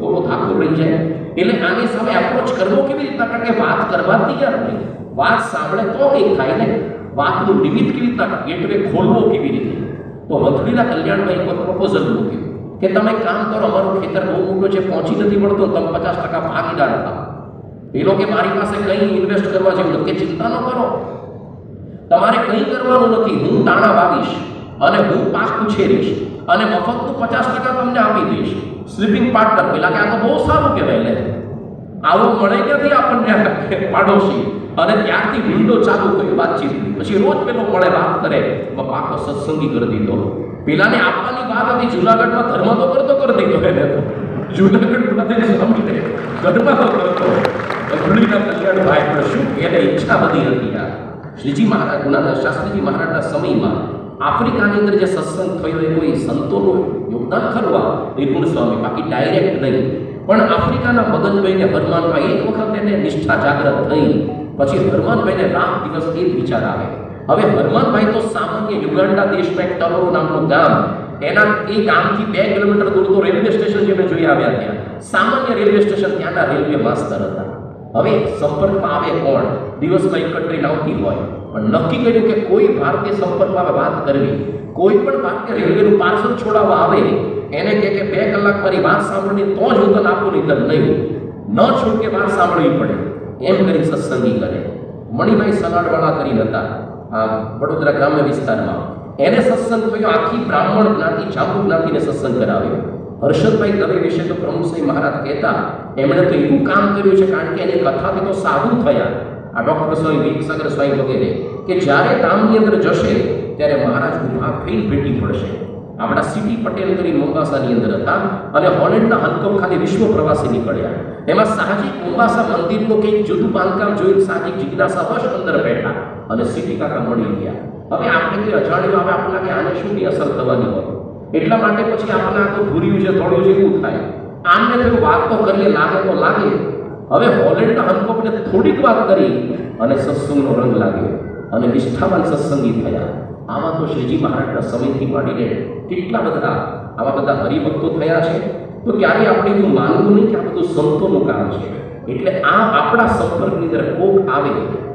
બોલો ધાકો રહી જાય. એટલે આની સામે એપ્રોચ કરવો કેવી રીતના? કારણ કે વાત કરવા તૈયાર નહીં. વાત સાંભળે તો કંઈક થાય ને. વાતનું નિમિત્ત કેવી રીતના ગેટવે ખોલવો કેવી રીતે. તો વંથલીના કલ્યાણભાઈ કોઈ પ્રપોઝલ મૂક્યું કે તમે કામ કરો, અમારું ખેતર બહુ મોટું છે, પહોંચી નથી પડતો, તમે 50% ભાગીદાર થાઓ. પેલો કે મારી પાસે કંઈ ઇન્વેસ્ટ કરવા જેવું નથી. કે ચિંતા ન કરો, તમારે કંઈ કરવાનું નથી, હું દાણા વાવીશ અને હું પાક ઉછેરીશ અને મફતનું 50% તમને આપી દઈશ. Sleeping partner. પેલા કે આ તો બહુ સારું કહેવાય. લે આવો મળે ક્યાંથી આપણને પાડોશી. અને ત્યારથી વિન્ડો ચાલુ થઈ વાતચીત. પછી રોજ પેલો મળે, વાત કરે. પાકો સત્સંગી કરી દીધો. પેલાને આપવાની વાત હતી, જુનાગઢમાં ધર્મ તો કરી દીધો. એને તો જુનાગઢ સ્વામીને ગઢમાં તો કરતો. વંથલીના કલ્યાણભાઈ પણ શું, એને ઈચ્છા બધી હતી. યાર શ્રીજી મહારાજ, શાસ્ત્રીજી મહારાજના સમયમાં આફ્રિકાની અંદર જે સત્સંગ થયો એ કોઈ સંતોનું યોગદાન ખરવા નિર્ગુણ સ્વામી, બાકી ડાયરેક્ટ નહીં. પણ આફ્રિકાના મગનભાઈને હરમાનભાઈ એક વખત એને નિષ્ઠા જાગૃત થઈ. પછી હરમાનભાઈને રાત દિવસ એ વિચાર આવે. હવે હરમાનભાઈ તો સામાન્ય યુગાન્ડા દેશમાં એક ટરોરો નામનું ગામ, એના એ ગામથી 2 કિલોમીટર દૂર તો રેલવે સ્ટેશન જે મેં જોઈ આવ્યા, ત્યાં સામાન્ય રેલવે સ્ટેશન, ત્યાંના રેલવે માસ્તર હતા. હવે સંપર્કમાં આવે કોણ? દિવસમાં એક ટ્રેન આવતી હોય, પણ નક્કી કર્યું કે કોઈ ભારતીય સંપર્કમાં આવે વાત કરવી. કોઈ પણ ભારતીય રેલવેનું પાર્સલ છોડાવવા આવે એને કે 2 કલાક મારી વાત સાંભળવી તો જ હું તને આપું, નહીં તને નહીં. ન છૂટકે વાત સાંભળવી પડે. એમ કરી સત્સંગી કરે. મણિભાઈ સલાડવાળા કરીને હતા આ વડોદરા ગ્રામ્ય વિસ્તારમાં. એને સત્સંગ થયો, આખી બ્રાહ્મણ જ્ઞાતિ, જાંબુ જ્ઞાતિને સત્સંગ કરાવ્યો. હર્ષદભાઈ દવે વિશે તો પ્રમુખસિંહ મહારાજ કહેતા, એમણે તો એવું કામ કર્યું છે, કારણ કે એની કથાથી તો સાધુ થયા આ ડૉક્ટર સ્વામી, વિકસાગર સ્વામી વગેરે, કે જ્યારે ગામની અંદર જશે ત્યારે મહારાજ ગુફા ફેર ભેટી પડશે. આપણા સીટી પટેલ કરી મોમ્બાસાની અંદર હતા અને હોલેન્ડના હલકમ ખાતે વિશ્વ પ્રવાસી નીકળ્યા. એમાં સાહજિક મોમ્બાસા મંદિરનું કંઈક જુદું બાંધકામ જોઈને સાહજિક જિજ્ઞાસા વશ અંદર બેઠા અને સીટી કાકા મળી ગયા. હવે આપણે કોઈ અજાણ્યું આવે, આપણને કે આને શું અસર થવાની હોય, એટલા માટે પછી આપણે આ તો ભૂર્યું છે, થોડું છે એવું થાય. આમને પેલું વાત તો કરીએ, લાગે તો લાગે. હવે હોલેન્ડના હલકમને થોડીક વાત કરી અને સત્સંગનો રંગ લાગ્યો અને નિષ્ઠાવાન સત્સંગી થયા. આવા તો શ્રીજી મહારાજના સમયથી માંડીને કેટલા બધા આવા બધા હરિભક્તો થયા છે. તો ક્યારેય આપણે એવું માનવું નહીં કે આ બધું સંતોનું કામ છે. એટલે આ આપણા સંપર્કની અંદર કોક આવે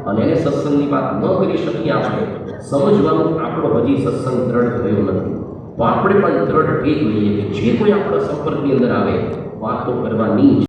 અને એને સત્સંગની વાત ન કરી શકીએ, આપણે સમજવાનું આપણો હજી સત્સંગ દ્રઢ થયો નથી. તો આપણે પણ દ્રઢ એ જોઈએ કે જે કોઈ આપણા સંપર્કની અંદર આવે વાતો કરવાની